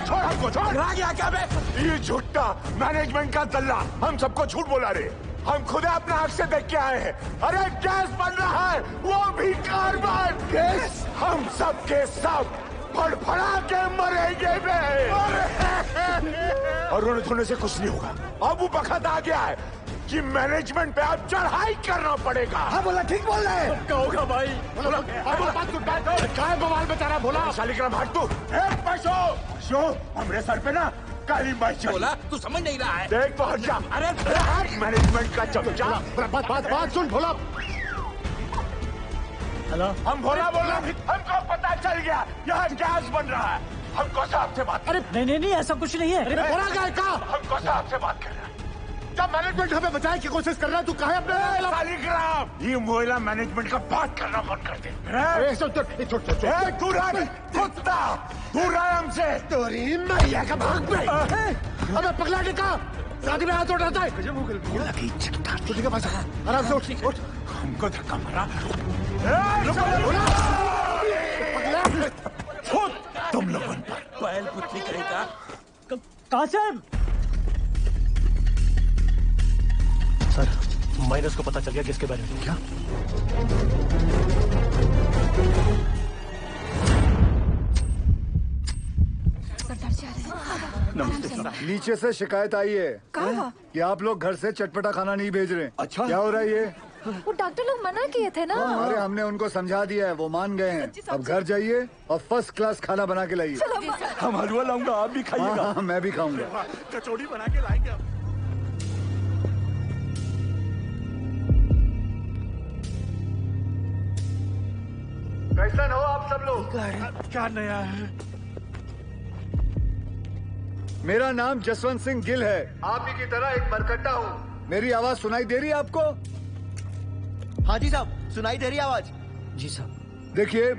छोड़ हमको, छोड़। रहा गया क्या बे? ये झूठा मैनेजमेंट का दल्ला हम सबको झूठ बोला रे। हम खुद अपना आंख से देख के आए हैं। अरे गैस बन रहा है, वो भी कार्बन गैस। हम सब के सब फड़फड़ा के मरेंगे बे। और रोने धोने से कुछ नहीं होगा। अब वो वक्त आ गया है कि मैनेजमेंट पे आप चढ़ाई करना पड़ेगा। हाँ बोला, ठीक बोल रहा है। क्या होगा भाई? काय बवाल बेचारा बोला। शालिग्राम भाग तू। पशु हमरे सर पे ना काली माई चढ़ी। बोला तू समझ नहीं रहा है। देख पहुंच जा। अरे मैनेजमेंट का चमचा। बात सुन भोला। हेलो, हम भोला बोल रहे। हमको पता चल गया यहाँ गैस बन रहा है। हमको साहब से बात। अरे नहीं ऐसा कुछ नहीं है। अरे भोला गए का? हमको साहब से बात कर रहा है। जब मैनेजमेंट हमें बचाने की कोशिश कर रहा है, तू कहे अपने शालिग्राम? ये मोहल्ला मैनेजमेंट का बात करना बंद कर दे। तू कुत्ता दूर रहा हमसे। तोरी मैया का भाग पे। अबे पगला टिका, शादी में हाथ उठाता है। ठीक है भाई, आराम से उठ। हमको धक्का मारा। तुम लोगों पर बैल पुतली करेगा। कासिम सर, माइनस को पता चल गया किसके बारे में। क्या? नमस्ते। नीचे से शिकायत आई है कि आप लोग घर से चटपटा खाना नहीं भेज रहे। अच्छा, क्या हो रहा है ये? वो डॉक्टर लोग मना किए थे ना। अरे हमने उनको समझा दिया है, वो मान गए हैं। अब घर जाइए और फर्स्ट क्लास खाना बना के लाइए। हम हलवा लाऊंगा, आप भी खाइएगा। हाँ, मैं भी खाऊंगा। कचौड़ी बना के लाएंगे। कैसन हो आप सब लोग? क्या नया है? मेरा नाम जसवंत सिंह गिल है। आप ही की तरह एक मरकट्टा हूँ। मेरी आवाज सुनाई दे रही है आपको? हाँ जी साहब, सुनाई दे रही आवाज। जी साहब। देखिए,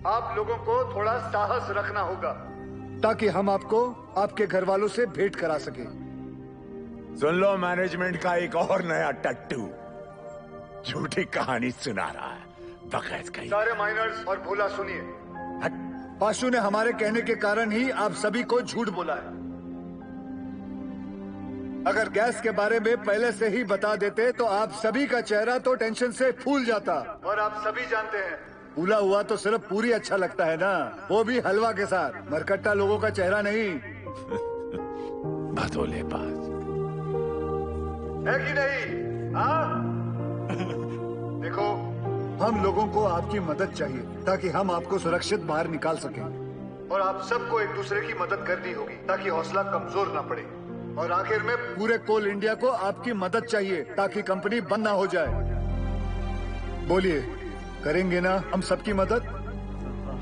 आप लोगों को थोड़ा साहस रखना होगा ताकि हम आपको आपके घर वालों से भेंट करा सके। सुन लो, मैनेजमेंट का एक और नया टट्टू झूठी कहानी सुना रहा है। बगैर कहीं। सारे माइनर्स और भोला सुनिए। पाशु ने हमारे कहने के कारण ही आप सभी को झूठ बोला है। अगर गैस के बारे में पहले से ही बता देते तो आप सभी का चेहरा तो टेंशन से फूल जाता। और आप सभी जानते हैं, फूला हुआ तो सिर्फ पूरी अच्छा लगता है ना, वो भी हलवा के साथ। मरकट्टा लोगों का चेहरा नहीं। भदोले बात है कि नहीं? हाँ? देखो, हम लोगों को आपकी मदद चाहिए ताकि हम आपको सुरक्षित बाहर निकाल सकें। और आप सबको एक दूसरे की मदद करनी होगी ताकि हौसला कमजोर ना पड़े। और आखिर में पूरे कोल इंडिया को आपकी मदद चाहिए ताकि कंपनी बंद ना हो जाए। बोलिए, करेंगे ना हम सबकी मदद?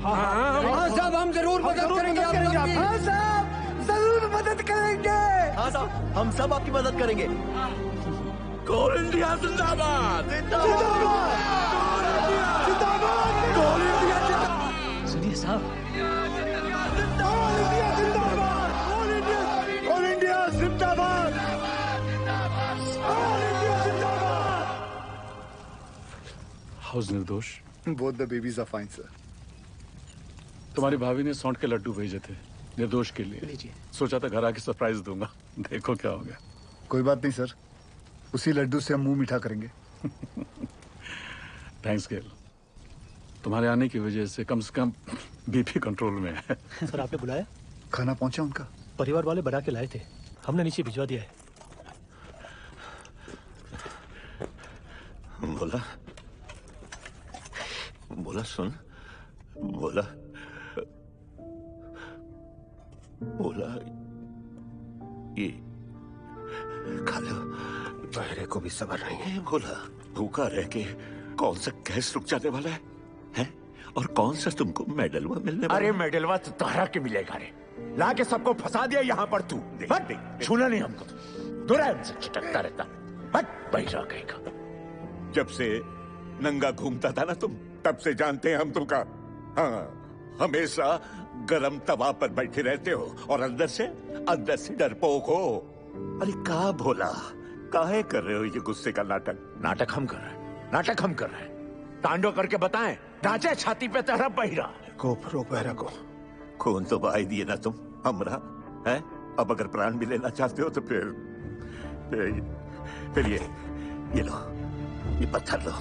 हाँ साहब, हम जरूर मदद करेंगे। हाँ साहब, जरूर मदद करेंगे। हाँ साहब, हम सब आपकी मदद करेंगे। कोल इंडिया जिंदाबाद। सुनिए साहब, कोल इंडिया जिंदाबाद। हाउस निर्दोष। Both the babies are fine sir. तुम्हारी भाभी ने सौंठ के लड्डू भेजे थे निर्दोष के लिए। सोचा था घर आके सरप्राइज दूंगा, देखो क्या हो गया। कोई बात नहीं सर, उसी लड्डू से हम मुंह मीठा करेंगे। थैंक्स गेल, तुम्हारे आने की वजह से कम बीपी कंट्रोल में है। सर आपने बुलाया? खाना पहुंचा उनका? परिवार वाले बना के लाए थे, हमने नीचे भिजवा दिया है। बोला बोला सुन, बोला बोला ये खा लो। मेरे को भी सबर नहीं है। बोला भूखा रह के कौन सा गैस रुक जाने वाला है, हैं? और कौन सा तुमको मेडलवा मिलने वाला? अरे मेडलवा तो तारा के मिलेगा रे। ला के सबको फंसा दिया यहाँ पर तू। छूना नहीं हमको, दूर है हमसे, चिटकता रहता। बैठा कहेगा। जब से नंगा घूमता था ना तुम, तब से जानते हैं हम तुमका। हाँ, हमेशा गरम तवा पर बैठे रहते हो और अंदर से डरपोक हो। अरे का भोला, काहे कर रहे हो ये गुस्से का नाटक? नाटक हम कर रहे हैं, नाटक हम कर रहे हैं। तांडव करके बताएं, ढांचे छाती पे तेरा बहिरा। रोक बहरा को। खून तो बहा ही दिए ना तुम हमरा, है? अब अगर प्राण भी लेना चाहते हो तो फिर ये लो, ये पत्थर लो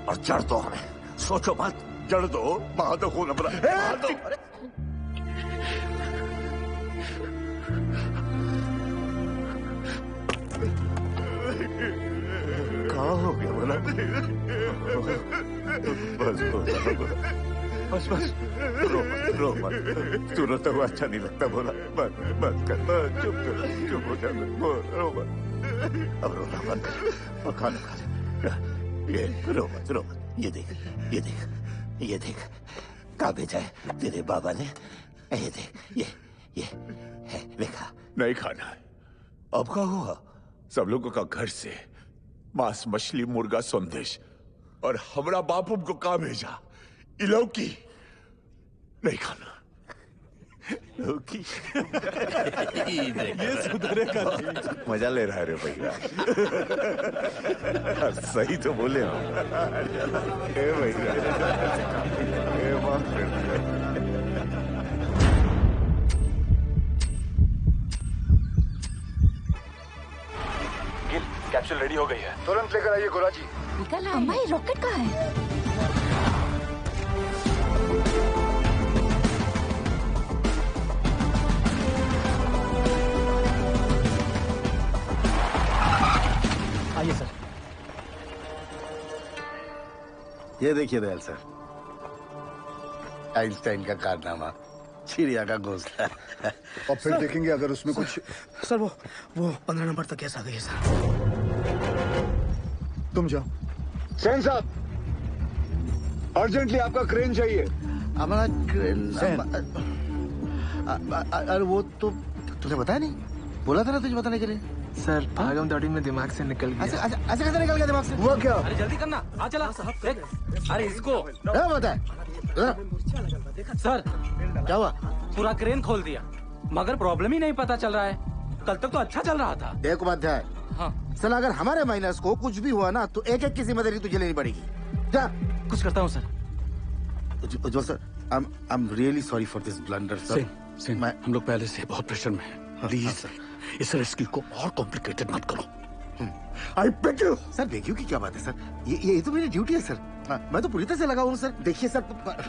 और जड़ दो हमें। सोचो मत, जड़ दो, बहा दो खून हमरा, बहा दो। कहाँ हो गया बोला? बस रो मत। तू रोता हुआ अच्छा नहीं लगता बोला। बस कर, चुप हो जा, रो मत। अब रोना बंद कर और खाना खा ले। ये रो मत। ये देख कहाँ भेजा है तेरे बाबा ने। ये देख, ये है, देखा? नहीं खाना है। अब क्या हुआ? सब लोगों का घर से मांस, मछली, मुर्गा, संदेश, और हमरा बाप को कहाँ भेजा? इलौकी नहीं खाना। लौकी ये सुधरेगा नहीं। मजा ले रहा है रे भैया। सही तो बोले हो। ए भैया, ए माफ कर दिया। गिल, कैप्सूल रेडी हो गई है। तुरंत लेकर आइए गोरा जी। निकल अम्मा, ये रॉकेट कहाँ है? आइए सर। ये देखिए दयाल सर, आइंस्टाइन का कारनामा, चिड़िया का घोंसला। और फिर देखेंगे अगर उसमें कुछ। सर वो 15 नंबर तक गैस आ गई है सर। तुम जाओ। सेन साहब, अर्जेंटली आपका क्रेन चाहिए। हमारा क्रेन? अरे वो तो तुझे बताया नहीं, बोला था ना तुझे बताने के लिए। सर भागम दौड़ी में दिमाग से निकल गया। अच्छा कैसे निकल गया दिमाग से? हुआ क्या? अरे जल्दी करना, आ चला। अरे इसको बता सर, क्या हुआ? पूरा क्रेन खोल दिया, मगर प्रॉब्लम ही नहीं पता चल रहा है। कल तक तो अच्छा चल रहा था। एक उपाध्याय, हाँ सर, अगर हमारे माइनस को कुछ भी हुआ ना तो एक की जिम्मेदारी तुझे लेनी पड़ेगी। जा। कुछ करता हूँ sir. Ujjwal sir, I am really sorry for this blunder sir. हम लोग पहले से बहुत प्रेशर में हैं। प्लीज इस रेस्क्यू को और कॉम्प्लिकेटेड मत करो। I beg you. Sir beg you की क्या बात है सर? ये तो मेरी ड्यूटी है सर। मैं तो पूरी तरह से लगा हूँ सर। देखिए सर,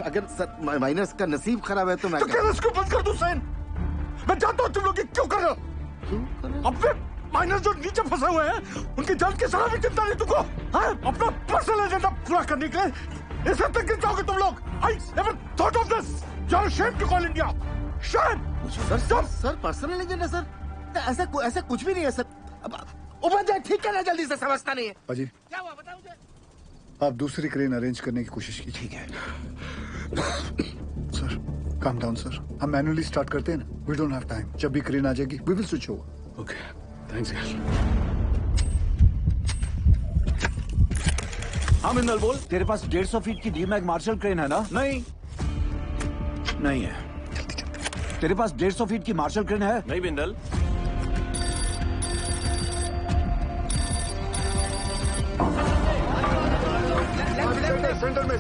अगर सर माइनस का नसीब खराब है तो मैं क्या रेस्क्यू बंद कर दूं सैन? मैं जानता हूँ तुम लोग ये क्यों कर रहे हो। अपने माइनस जो नीचे फंसे हुए हैं उनकी जान की सलाह भी चिंता नहीं तुमको। अपना पर्सनल एजेंडा पूरा करने के लिए इस हद तक गिर जाओगे तुम लोग। I never thought of this. You are ashamed to call India. Shame. Sir personal agenda sir? ऐसा कुछ भी नहीं है सर। उपाध्याय ठीक करना जल्दी से, समझता नहीं है। अजी, क्या हुआ बताओ मुझे। आप दूसरी क्रेन अरेंज करने की कोशिश कीजिए। ठीक है सर। काम डाउन सर, हम मैन्युअली स्टार्ट करते हैं ना। We don't have time. जब भी क्रेन आ जाएगी we will switch over. Okay, thanks यार। हाँ बिंदल बोल। तेरे पास 150 फीट की डीमैग मार्शल क्रेन है ना? नहीं है। तेरे पास 150 फीट की मार्शल क्रेन है? नहीं बिंदल। सेंटर में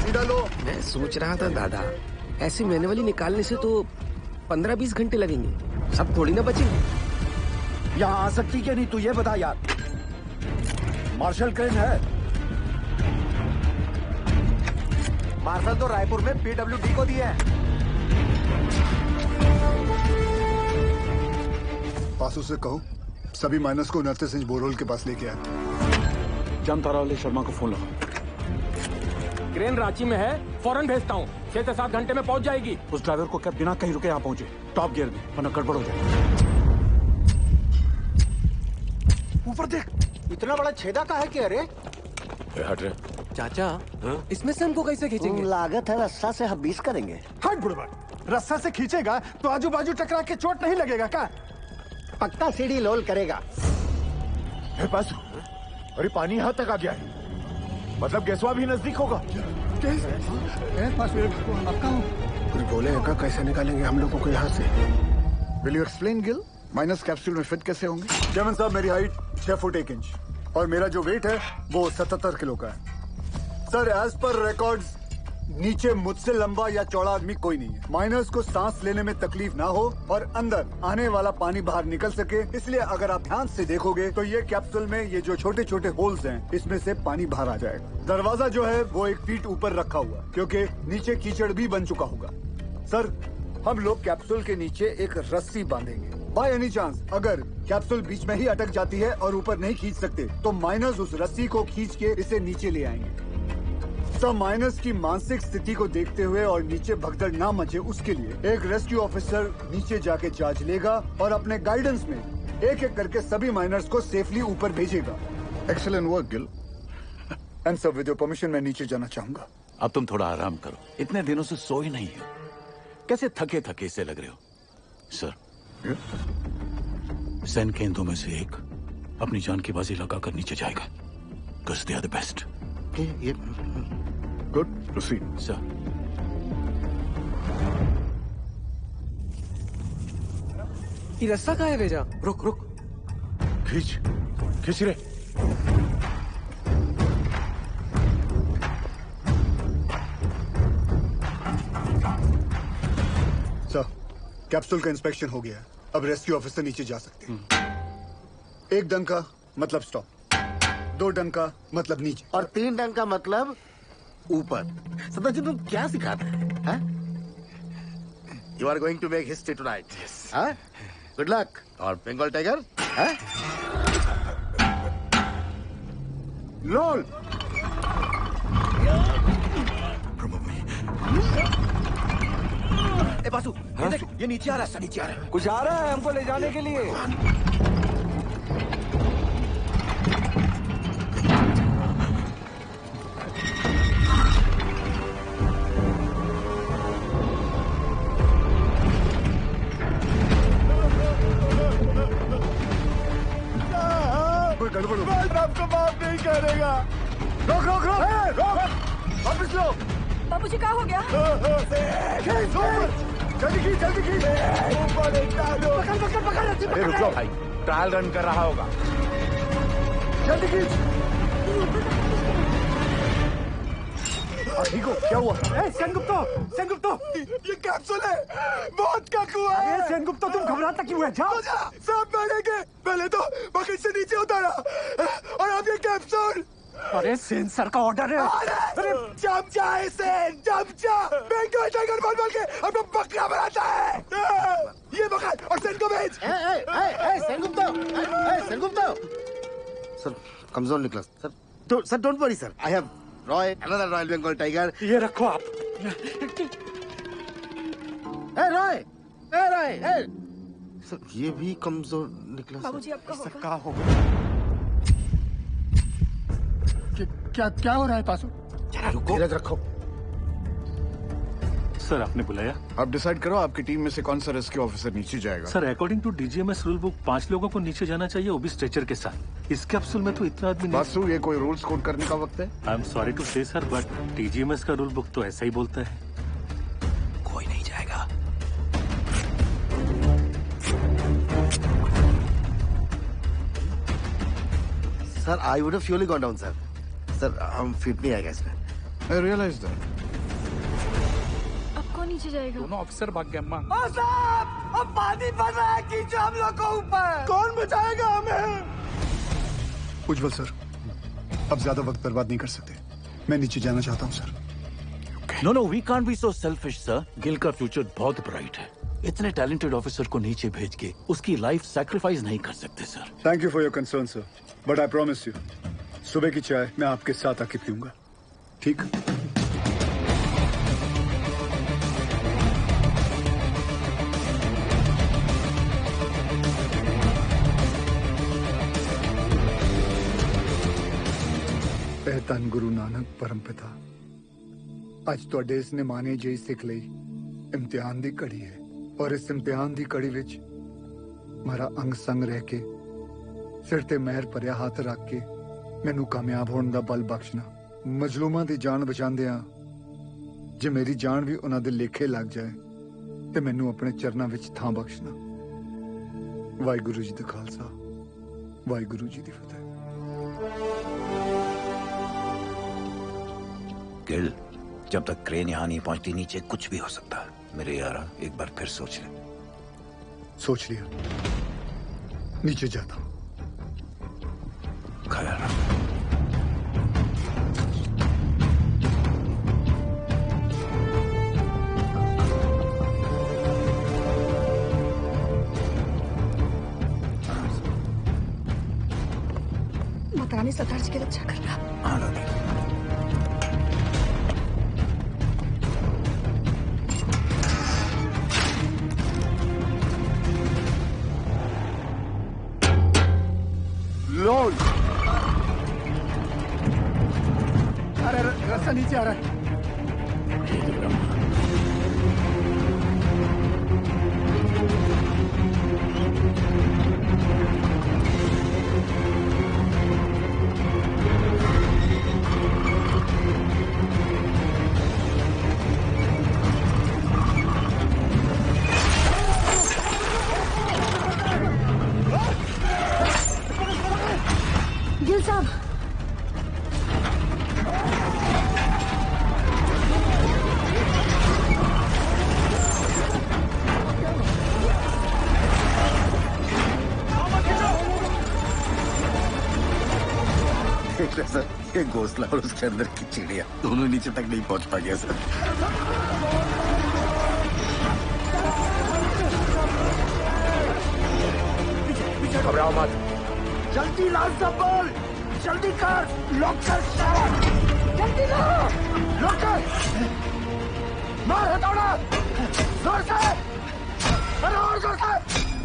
सीधा लो। मैं सोच रहा था दादा, ऐसी मैनुअली निकालने से तो 15-20 घंटे लगेंगे। सब थोड़ी ना बचेंगे। यहाँ आ सकती क्या नहीं तू ये बता यार। मार्शल क्रेन है? मार्शल तो रायपुर में PWD को दिया है। पासू से कहो सभी माइनस को 29 इंच बोरहोल के पास लेके आए। जामतारा वाले शर्मा को फोन लगाओ। क्रेन रांची में है, फौरन भेजता हूँ। 6 से 7 घंटे में पहुँच जाएगी। उस ड्राइवर को क्या बिना कहीं रुके यहाँ पहुंचे, टॉप गियर में, वरना गड़बड़ हो जाए। ऊपर देख, इतना बड़ा छेदा का है क्या रे? हट रे चाचा, इसमें से हमको कैसे खींचेंगे? लागत है रस्सा से हम 20 करेंगे। हट बुढ़वा, रस्सा से खींचेगा तो आजू बाजू टकरा के चोट नहीं लगेगा क्या? पक्का सीढ़ी लोल करेगा। पासू, अरे पानी यहाँ तक आ गया है, मतलब गैसवा भी नजदीक होगा। बोले का कैसे निकालेंगे हम लोगों को यहाँ से? Will you explain Gill? Minus capsule में फिट कैसे होंगे? चेयरमैन साहब, मेरी हाइट 6 फुट 1 इंच। और मेरा जो वेट है वो 77 किलो का है। सर एज पर रिकॉर्ड्स नीचे मुझसे लंबा या चौड़ा आदमी कोई नहीं है। माइनर्स को सांस लेने में तकलीफ ना हो और अंदर आने वाला पानी बाहर निकल सके, इसलिए अगर आप ध्यान से देखोगे तो ये कैप्सूल में ये जो छोटे छोटे होल्स हैं इसमें से पानी बाहर आ जाएगा। दरवाजा जो है वो 1 फीट ऊपर रखा हुआ क्योंकि नीचे कीचड़ भी बन चुका होगा। सर हम लोग कैप्सूल के नीचे एक रस्सी बांधेंगे। बाय एनी चांस अगर कैप्सूल बीच में ही अटक जाती है और ऊपर नहीं खींच सकते तो माइनर्स उस रस्सी को खींच के इसे नीचे ले आएंगे। सब माइनर्स की मानसिक स्थिति को देखते हुए और नीचे भगदड़ ना मचे उसके लिए एक रेस्क्यू ऑफिसर नीचे जाके जांच लेगा और अपने गाइडेंस में एक एक करके सभी माइनर्स को सेफली ऊपर भेजेगा। Excellent work Gill. And sir with your permission मैं नीचे जाना चाहूंगा। अब तुम थोड़ा आराम करो, इतने दिनों से सोए नहीं हो, कैसे थके थके से लग रहे हो। सर सैन केंद्रों में से एक अपनी जान की बाजी लगाकर नीचे जाएगा। Because they are the best. Good. Proceed. Sir. ये रास्ता कहाँ है भेजा? रुक रुक, खींच रे। सर कैप्सूल का इंस्पेक्शन हो गया है, अब रेस्क्यू ऑफिसर नीचे जा सकते हैं। 1 डंका मतलब स्टॉप, 2 डंका मतलब नीचे और 3 डंका मतलब ऊपर। सदा जी तुम क्या सिखाते हैं? You are going to make history tonight. Good luck. और बंगाल टाइगर रोल। ए बासु, ये नीचे आ रहा है, नीचे आ रहा है। कुछ आ रहा है हमको ले जाने के लिए। गड़बड़ आपको माफ नहीं करेगा। रोक रोक रोक रोक, वापस लो। बाबूजी क्या हो गया? जल्दी खींच जल्दी खींच। पकड़ पकड़ पकड़। अरे रुक जाओ भाई, ट्रायल रन कर रहा होगा। जल्दी खींच। ठीक हो, क्या हुआ? सेनगुप्तो, ये कैप्सूल है, मौत का कुआं है। सेनगुप्तो तुम घबराता क्यों है? जाओ। सब मरेंगे। पहले तो बकेट से नीचे उतारा और अब ये कैप्सूल। अरे सेन सर का ऑर्डर है। अरे चमचा है सेन, चमचा। बंगाल टाइगर बोल के अपना बकरा बनाता है। ये बकरा और सेन को भेज। सेनगुप्तो। सर कमजोर निकला sir. Sir don't worry sir, I have Roy, another royal Bengal tiger. ये रखो आप। रॉय, सर ये भी कमजोर निकला। बाबूजी आपका क्या हो क्या हो रहा है पासु? धीरज रखो। सर आपने बुलाया? आप डिसाइड करो आपकी टीम में से कौन सा रेस्क्यू ऑफिसर नीचे जाएगा। Sir according to DGMS rule book 5 लोगों को नीचे जाना चाहिए, वो भी स्ट्रेचर के साथ। इस कैप्सूल में तो इतना आदमी नहीं। बासु ये कोई रूल्स कोड करने का वक्त है? आई एम सॉरी टू से सर, बट डीजीएमएस का रूल बुक तो ऐसा ही बोलता है। कोई नहीं जाएगा। Sir I would have surely gone down sir. Sir हम फिट नहीं आएगा इसमें। I realize that. अब कौन नीचे जाएगा? दोनों अफसर भाग गए अम्मा। साहब, अब पानी भर रहा है, खींचो हम लोग को ऊपर। कौन बचाएगा हमें? उज्जवल सर, अब ज्यादा वक्त बर्बाद नहीं कर सकते। मैं नीचे जाना चाहता हूँ sir. No we can't be so selfish sir. Gill का फ्यूचर बहुत ब्राइट है। इतने टैलेंटेड ऑफिसर को नीचे भेज के उसकी लाइफ सैक्रिफाइस नहीं कर सकते sir. Thank you for your concern sir, but I promise you सुबह की चाय मैं आपके साथ आके पीऊंगा, ठीक? धन गुरु नानक परमपिता, ਅੱਜ ਤੁਹਾਡੇ ਇਸ ਨਿਮਾਣੇ ਜਿਹੀ ਸਿੱਖ ਲਈ ਇਮਤਿਹਾਨ ਦੀ ਘੜੀ ਹੈ ਔਰ ਇਸ ਇਮਤਿਹਾਨ ਦੀ ਘੜੀ ਵਿੱਚ ਮੇਰਾ ਅੰਗ ਸੰਗ ਰਹਿ ਕੇ ਸਿਰ ਤੇ ਮਿਹਰ ਭਰਿਆ ਹੱਥ ਰੱਖ ਕੇ ਮੈਨੂੰ ਕਾਮਯਾਬ ਹੋਣ ਦਾ ਬਲ ਬਖਸ਼ਣਾ। ਮਜ਼ਲੂਮਾਂ ਦੀ ਜਾਨ ਬਚਾਉਂਦਿਆਂ ਜੇ ਮੇਰੀ ਜਾਨ ਵੀ ਉਹਨਾਂ ਦੇ ਲੇਖੇ ਲੱਗ ਜਾਏ ਤੇ ਮੈਨੂੰ ਆਪਣੇ ਚਰਨਾਂ ਵਿੱਚ ਥਾਂ ਬਖਸ਼ਣਾ। ਵਾਹਿਗੁਰੂ ਜੀ ਦਾ ਖਾਲਸਾ, ਵਾਹਿਗੁਰੂ ਜੀ ਦੀ ਫਤਿਹ। गिल, जब तक क्रेन यहाँ नहीं पहुंचती नीचे कुछ भी हो सकता है। मेरे यारा, एक बार फिर सोच ले। सोच लिया, नीचे जाता हूं। ख्याल रख। मकानी सरदार जी की रक्षा करना। हाँ रानी। लोड। अरे रास्ता नीचे आ रहा है। गिल साहब, देख रहे सर, ये घोंसला और उसके अंदर की चिड़िया दोनों नीचे तक नहीं पहुंच पाएंगे सर। घबराओ मत। जल्दी लाल बोल, जल्दी कर, लॉक कर सारा, जल्दी ला, लॉक कर, मार हथौड़ा, जोर से, अरे और जोर से,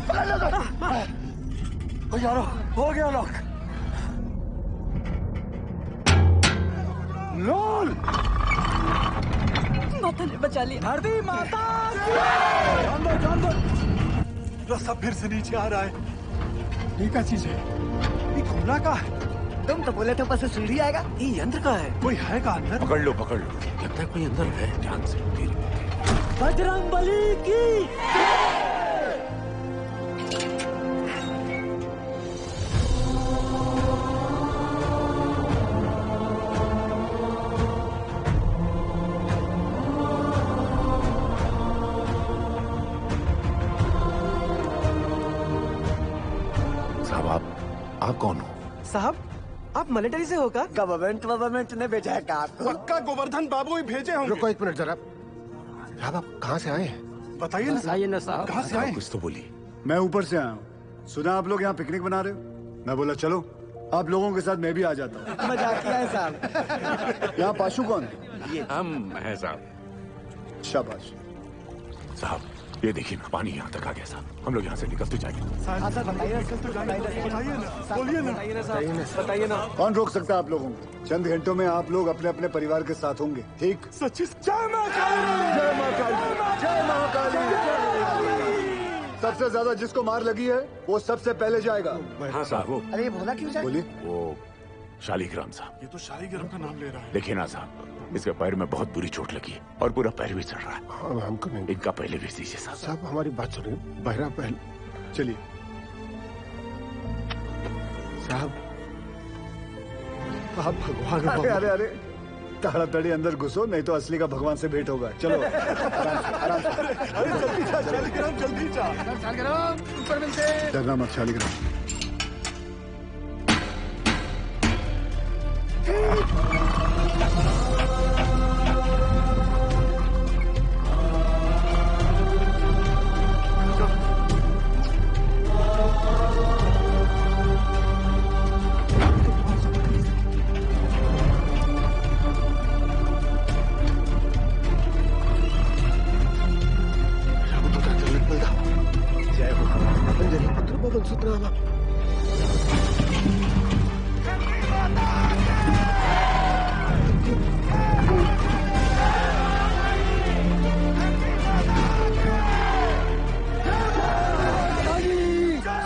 पकड़ लो तो। यारो, हो गया लॉक। लोल, माता ने बचा लिया। धरती माता, जान दो, रास्ता फिर से नीचे आ रहा है। ये क्या चीज है? ये खुला का है? तुम तो बोले थे ऊपर से सीढ़ी आएगा। ये यंत्र का है। कोई है का अंदर? पकड़ लो लगता है कोई अंदर है। ध्यान से। बजरंग बली की। आप कौन हो? साहब, आप मिलिट्री से होगा? गवर्नमेंट ने भेजा है कार। पक्का गोवर्धन बाबू ही भेजे होंगे। रुको एक मिनट जरा। साहब आप कहाँ से आए हैं? बताइए ना साहब। कहाँ से आए? कुछ तो बोलिए। मैं ऊपर से आया हूँ। सुना आप लोग यहाँ पिकनिक बना रहे हो? मैं बोला चलो, आप लोगों के साथ मैं भी आ जाता हूँ। मजाकिया है साहब। यहाँ पाशु कौन? हम हैं साहब। शाबाश। साहब, ये देखिए ना, पानी यहाँ तक आ गया साहब। हम लोग यहाँ से निकल तो जाएंगे। बताइए ना। कौन रोक सकता है आप लोगों को? चंद घंटों में आप लोग अपने अपने परिवार के साथ होंगे। ठीक? सच्ची। जय मां काली, जय मां काली, जय मां काली। सबसे ज्यादा जिसको मार लगी है वो सबसे पहले जाएगा। हाँ साहब। वो अरे ये बोला क्यों जाए? बोलिए। वो शालिग्राम साहब। ये तो शालिग्राम का नाम ले रहा है। देखिए ना साहब, इसके पैर में बहुत बुरी चोट लगी है और पूरा पैर भी चढ़ रहा है। हमको नहीं। इनका पहले भी दीजिए साहब। साहब हमारी बात सुनिए। बहरा पहले। चलिए साहब, आप भगवान। अरे ताड़ाताड़ी अंदर घुसो, नहीं तो असली का भगवान से भेंट होगा। चलो आराम से। अरे जल्दी जा शालिग्राम, जल्दी जा। शालिग्राम ऊपर मिलते। डरना मत शालिग्राम। जय हो अंजलि पुत्र पवन सुतनामा।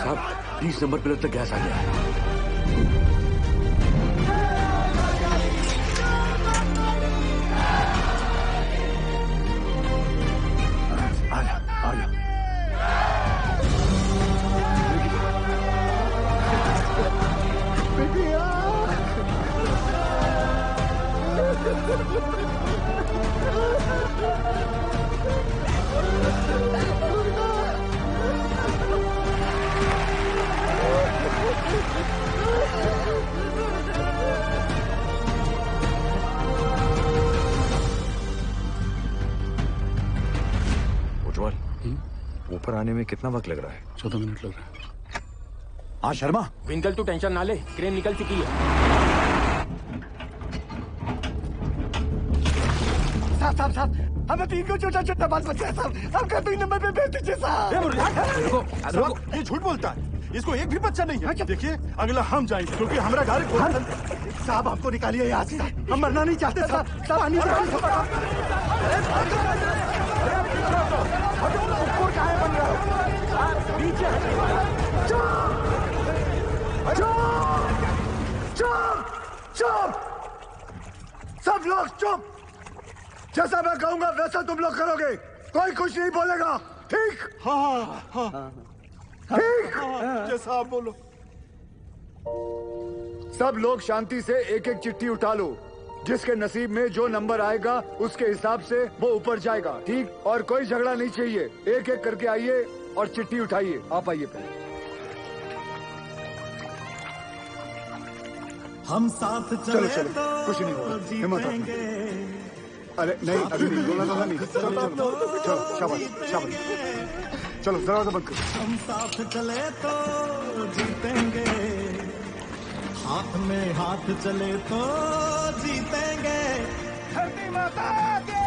साहब 30 नंबर पिलर तक गैस आ गया है। उज्जवल, ऊपर आने में कितना वक्त लग रहा है? 14 मिनट लग रहा है। हाँ शर्मा, विंदल तू टेंशन ना ले, क्रेन निकल चुकी है। साहब हमें 3 को छोटा बाल बचा है साहब, हम का 3 नंबर पे भेज दीजिए साहब। ये झूठ बोलता है, इसको एक भी बच्चा नहीं है। देखिए अगला हम जाएंगे क्योंकि हमारा गाड़ी साहब हमको निकालिए यहाँ से, हम मरना नहीं चाहते साहब। पानी चुप, सब लोग चुप। जैसा मैं कहूंगा वैसा तुम लोग करोगे, कोई कुछ नहीं बोलेगा, ठीक? हाँ ठीक, जैसा आप बोलो। सब लोग शांति से एक एक चिट्ठी उठा लो, जिसके नसीब में जो नंबर आएगा उसके हिसाब से वो ऊपर जाएगा, ठीक? और कोई झगड़ा नहीं चाहिए, एक एक करके आइए और चिट्ठी उठाइए। आप आइए पहले। हम साथ चलो चलो, कुछ नहीं होगा, हिम्मत रखो। अरे नहीं, अभी नहीं, रोना धोना नहीं। चलो चलो चलो, शाबाश शाबाश। चलो दरवाजा बंद करो। हम साथ चले तो जीतेंगे, हाथ में हाथ चले तो जीतेंगे। धरती माता के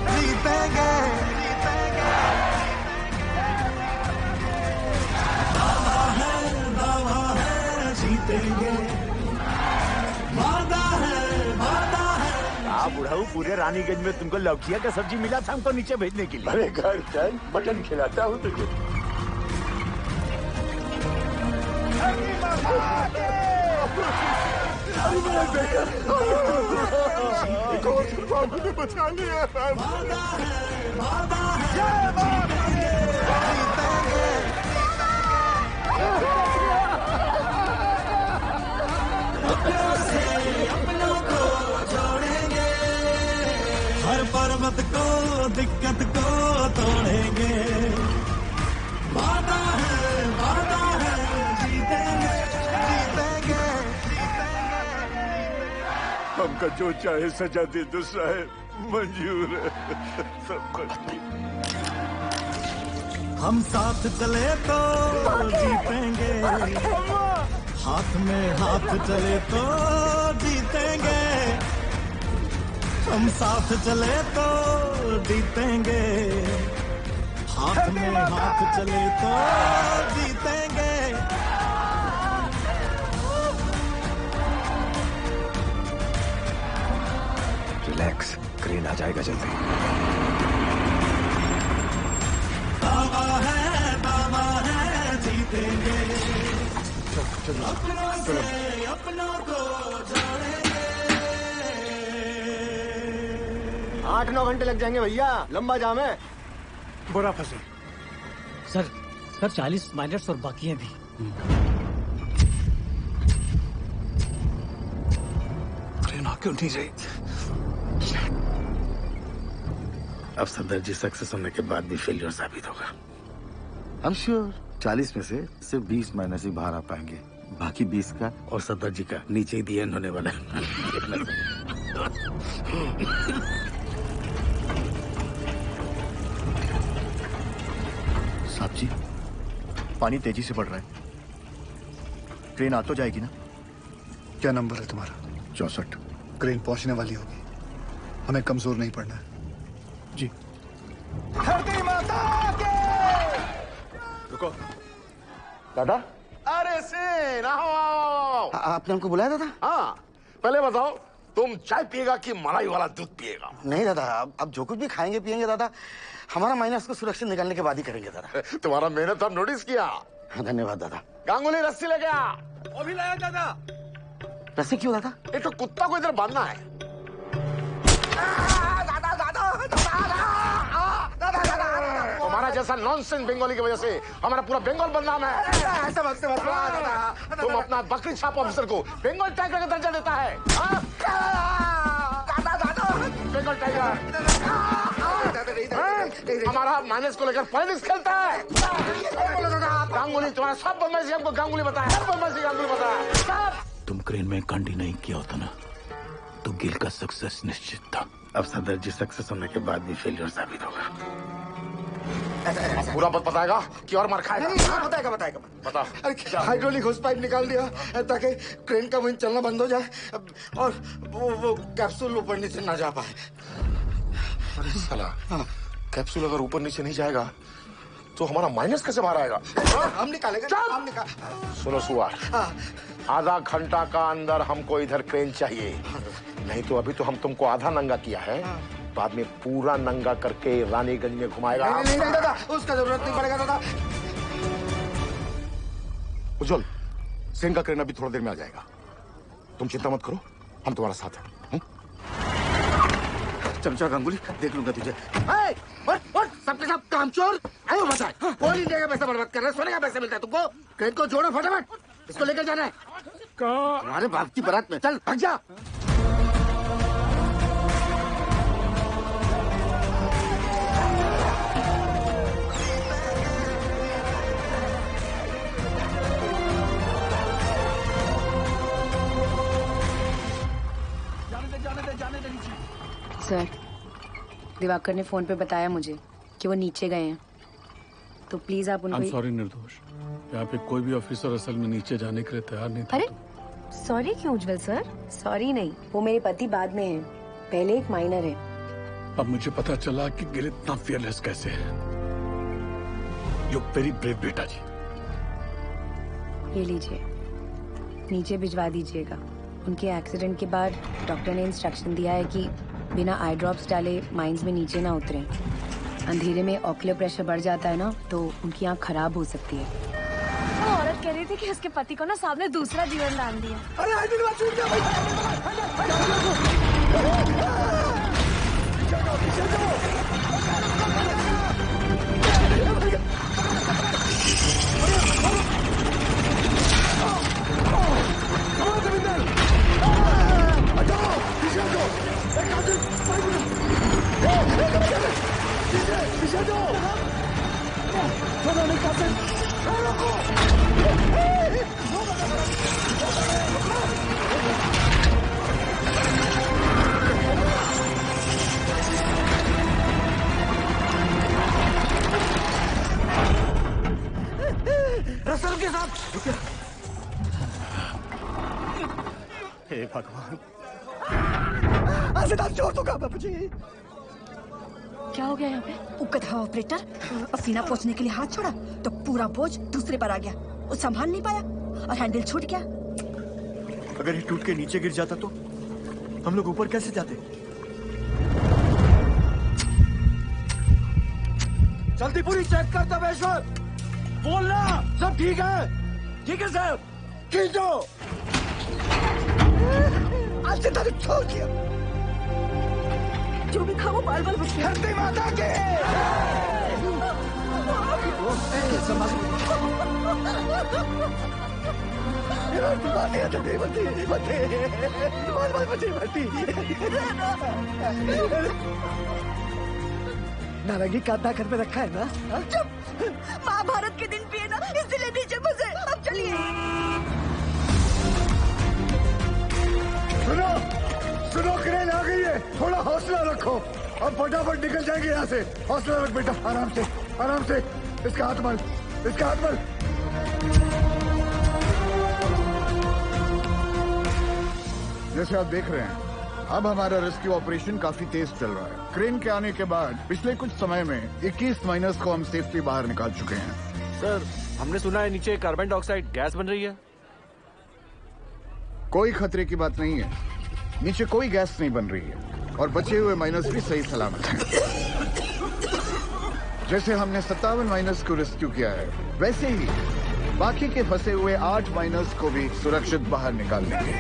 जीतेंगे, दावा है जीतेंगे, वादा है। बुढ़ाऊ, पूरे रानीगंज में तुमको लौकिया का सब्जी मिला था हमको नीचे भेजने के लिए। अरे घर चल, मटन खिलाता हूँ तुझे। बचा लिया। हर पर्वत को दिक्कत को तोड़ेंगे, वादा है जीतेंगे, जीतेंगे। हमका जो चाहे सजा दे दो साहब, मंजूर है सब कुछ। हम साथ चले तो जीतेंगे, हाथ में हाथ चले तो जीतेंगे। हम साथ चले तो जीतेंगे, हाथ में हाथ चले तो जीतेंगे। रिलैक्स, क्रेन आ जाएगा जल्दी। दावा है जीतेंगे, अपनों से अपनों को जोड़ेंगे। 8-9 घंटे लग जाएंगे भैया, लंबा जाम है। बुरा फंसे सर 40 माइनर्स और बाकी हैं भी। ट्रेन आ क्यों नहीं रही? अब सदर जी सक्सेस होने के बाद भी फेलियर साबित होगा। I'm sure 40 में से सिर्फ 20 माइनस ही बाहर आ पाएंगे, बाकी 20 का और सदर जी का नीचे ही दिया होने वाला है। साहब जी, पानी तेजी से बढ़ रहा है, ट्रेन आ तो जाएगी ना? क्या नंबर है तुम्हारा? 64। क्रेन पहुंचने वाली होगी, हमें कमजोर नहीं पड़ना है। जी। धरती माता के। रुको दादा, अरे सेन आओ आओ। आपने हमको बुलाया था? हाँ, पहले बताओ तुम चाय पिएगा कि मलाई वाला दूध पिएगा? नहीं दादा, अब जो कुछ भी खाएंगे पिएंगे दादा, हमारा माइनस को सुरक्षित निकालने के बाद ही करेंगे दादा। तुम्हारा मेहनत हम नोटिस किया। धन्यवाद दादा। गांगुली रस्सी लेके आ। वो भी लाया दादा। रस्सी क्यों दादा? एक तो कुत्ता को इधर बांधना है। तुम्हारा जैसा नॉनसेंस बंगाली की वजह से हमारा पूरा बंगाल बदनाम है। तुम अपना बकरी छाप ऑफिसर को बंगाल टाइगर का दर्जा देता है। बंगाल टाइगर हमारा माइनस को लेकर पॉलिटिक्स खेलता है। गांगुली तुम्हारा सब बदमाशी हमको गांगुली बताया, सब बदमाशी गांगुली बताया। तुम क्रेन में कंडी नहीं किया होता ना तो गिल का सक्सेस निश्चित था। अब सदर जी सक्सेस होने के बाद भी फेलियर साबित होगा। पूरा बताएगा कि और मार खाएगा? बताएगा बताएगा बता। अरे हाइड्रोलिक होस पाइप निकाल दिया ताकि क्रेन का विंग चलना बंद हो जाए और वो कैप्सूल ऊपर नीचे ना जा पाए। अरे साला, कैप्सूल अगर ऊपर नीचे नहीं जाएगा तो हमारा माइनस कैसे बाहर आएगा? हम निकालेंगे। हम निकाल। सुनो सुआर, आधा घंटा का अंदर हमको इधर क्रेन चाहिए, नहीं तो अभी तो हम तुमको आधा नंगा किया है, बाद में पूरा नंगा करके रानीगंज में घुमाएगा। नहीं दादा, उसका जरूरत नहीं पड़ेगा दादा। उज्जवल, सेन का क्रेन अभी थोड़ी देर में आ जाएगा, तुम चिंता मत करो, हम तुम्हारा साथ हैं। चमचा गंगुली, देख लूंगा तुझे। सबके सब कामचोर आयो बताए। कोल इंडिया का पैसा बर्बाद कर रहे, सोने का पैसा मिलता है तुमको। क्रेन को जोड़ो फटाफट, इसको लेकर जाना है हमारे बाप की बारात में। चल भाग जा। सर, दिवाकर ने फोन पे बताया मुझे कि वो नीचे गए हैं, तो प्लीज आप उनको। सॉरी निर्दोष, यहाँ पे कोई भी ऑफिसर असल में नीचे जाने के लिए तैयार नहीं था। अरे सॉरी क्यों उज्जवल सर? सॉरी नहीं, वो मेरे पति बाद में हैं, पहले एक माइनर है। अब मुझे पता चला कि गिल इतना फियरलेस कैसे है। यू वेरी ब्रेव बेटा जी। ये लीजिए, नीचे भिजवा दीजिएगा। उनके एक्सीडेंट के बाद डॉक्टर ने इंस्ट्रक्शन दिया है कि बिना आई ड्रॉप्स डाले माइंस में नीचे ना उतरें। अंधेरे में ऑक्यूलर प्रेशर बढ़ जाता है ना, तो उनकी आंख खराब हो सकती है। वो औरत कह रही थी कि उसके पति को ना सामने दूसरा जीवन दान दिया। अरे रसल के साथ। हे भगवान, छोड़ दूंगा बाबूजी। क्या हो गया यहाँ पे? उकत हवा ऑपरेटर पसीना पोंछने के लिए हाथ छोड़ा तो पूरा बोझ दूसरे पर आ गया। वो संभाल नहीं पाया और हैंडल छूट गया। अगर ये टूट के नीचे गिर जाता तो हम लोग ऊपर कैसे जाते? जल्दी पूरी चेक कर तबेश्वर, बोलना सब ठीक है। ठीक है साहब, खींचो। आज से तारीख छोड़ दिया। जो भी था वो बाल बाल बच गया। धरती माता के नारंगी काटना घर में रखा है ना? महाभारत के दिन पिए ना, इसलिए नीचे फंसे। अब चलिए। सुनो सुनो, क्रेन आ गई है, थोड़ा हौसला रखो। अब फटाफट निकल जाएंगे यहाँ से। हौसला रख बेटा, आराम से आराम से। इसका हाथ मल, इसका हाथ मल। जैसे आप देख रहे हैं, अब हमारा रेस्क्यू ऑपरेशन काफी तेज चल रहा है। क्रेन के आने के बाद पिछले कुछ समय में 21 माइनर्स को हम सेफली बाहर निकाल चुके हैं। सर, हमने सुना है नीचे कार्बन डाइऑक्साइड गैस बन रही है। कोई खतरे की बात नहीं है, नीचे कोई गैस नहीं बन रही है और बचे हुए माइनर्स भी सही सलामत हैं। जैसे हमने 57 माइनर्स को रेस्क्यू किया है, वैसे ही बाकी के फंसे हुए 8 माइनर्स को भी सुरक्षित बाहर निकाल देंगे।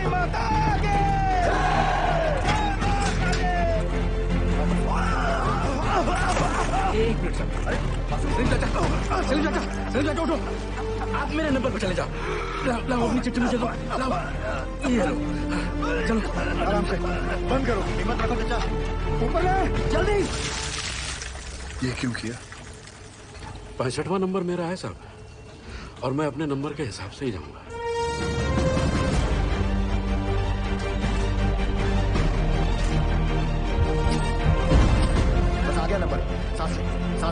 एक मिनट सर, उठो। आप मेरे नंबर पर चले जाओ। लाओ अपनी चिट्ठी मुझे दो। लाओ, ये लो। चलो आराम से, बंद करो। हिम्मत रखो चाचा, ऊपर है, जल्दी। ये क्यों किया? 65वां नंबर मेरा है साहब, और मैं अपने नंबर के हिसाब से ही जाऊंगा।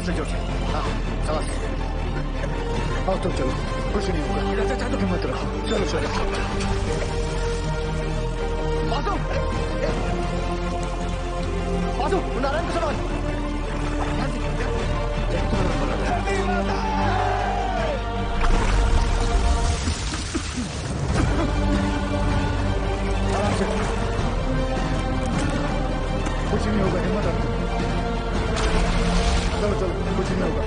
हाथ से जोड़ ले। हाँ, शाबाश। आओ तुम चलो, कुछ नहीं होगा। हिम्मत रखो, चलो चलो। मासूम, मासूम, नारायण को संभाल। कुछ नहीं होगा, हिम्मत रखो। चलो चलो, कुछ नहीं होगा।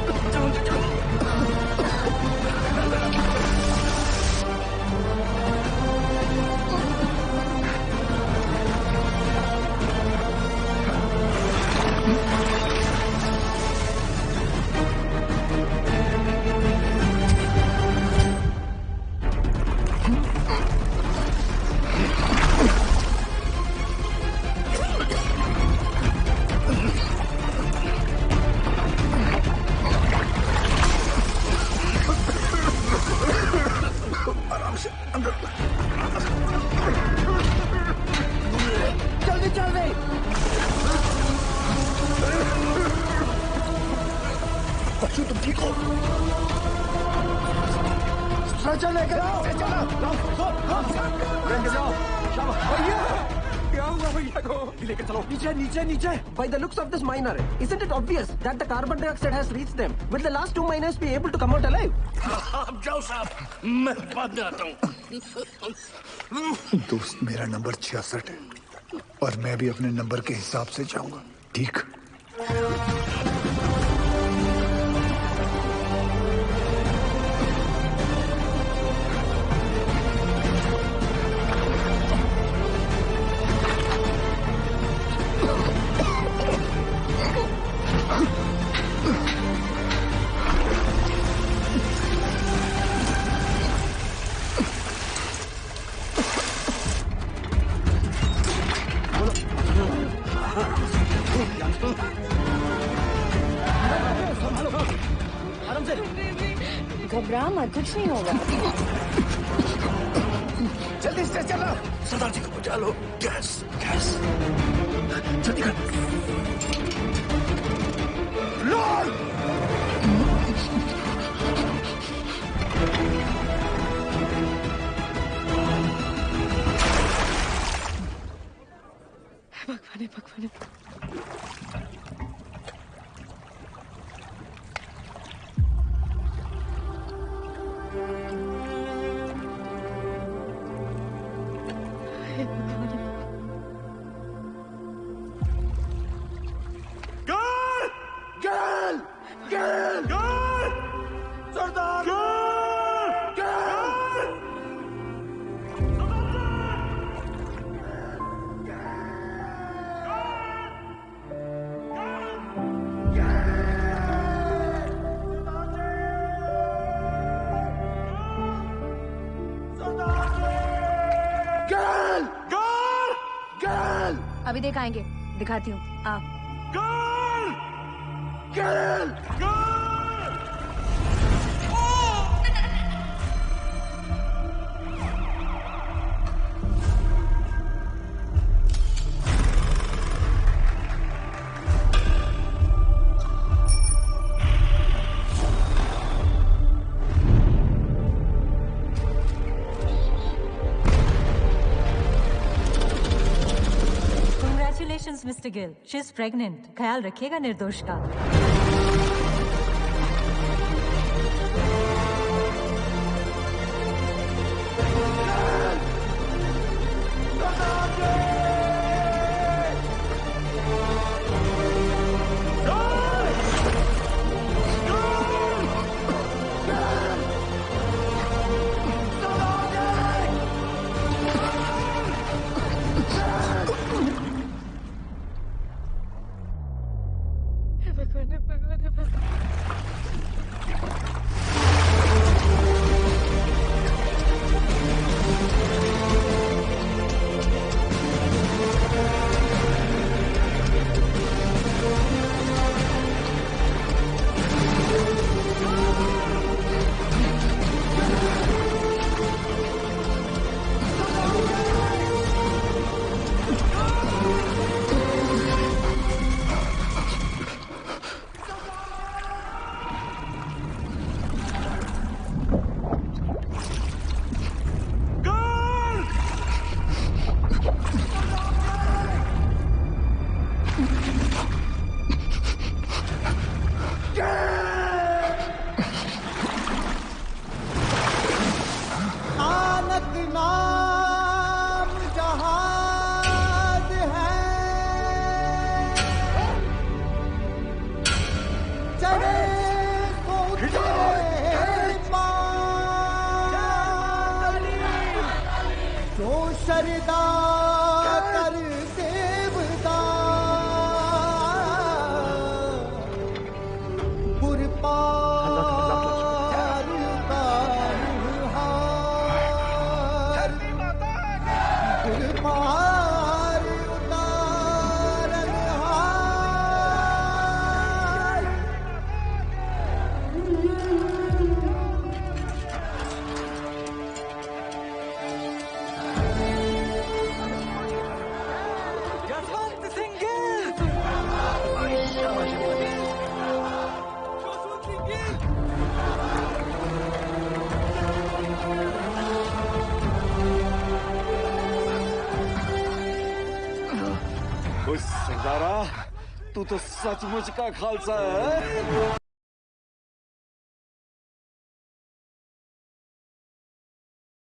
जल्दी चल रही। बच्चू तुम ठीक हो? स्ट्रेचर लेकर आओ। क्या हुआ भैया को? लेकर चलो। नीचे नीचे नीचे। By the looks of this miner, isn't it obvious that the carbon dioxide has reached them? Will the last 2 miners be able to come out alive? आप जाओ साहब, मैं बाद में आता हूँ। दोस्त, मेरा नंबर 66 है और मैं भी अपने नंबर के हिसाब से जाऊंगा, ठीक? घबरा मत, कुछ नहीं होगा। जल्दी से चलो, सरदार जी को बचा लो। गैस गैस, जल्दी कर। लॉर्ड! भगवान भगवान। अभी दिखाएंगे, दिखाती हूँ। Ah mister Gill, she is pregnant. ख्याल रखिएगा निर्दोष का। भगवान सदा कर देवता पुर पार उतार पुर पार उतार जसवंत सिंह गिल उस सिंगारा तू तो सचमुच का खालसा है।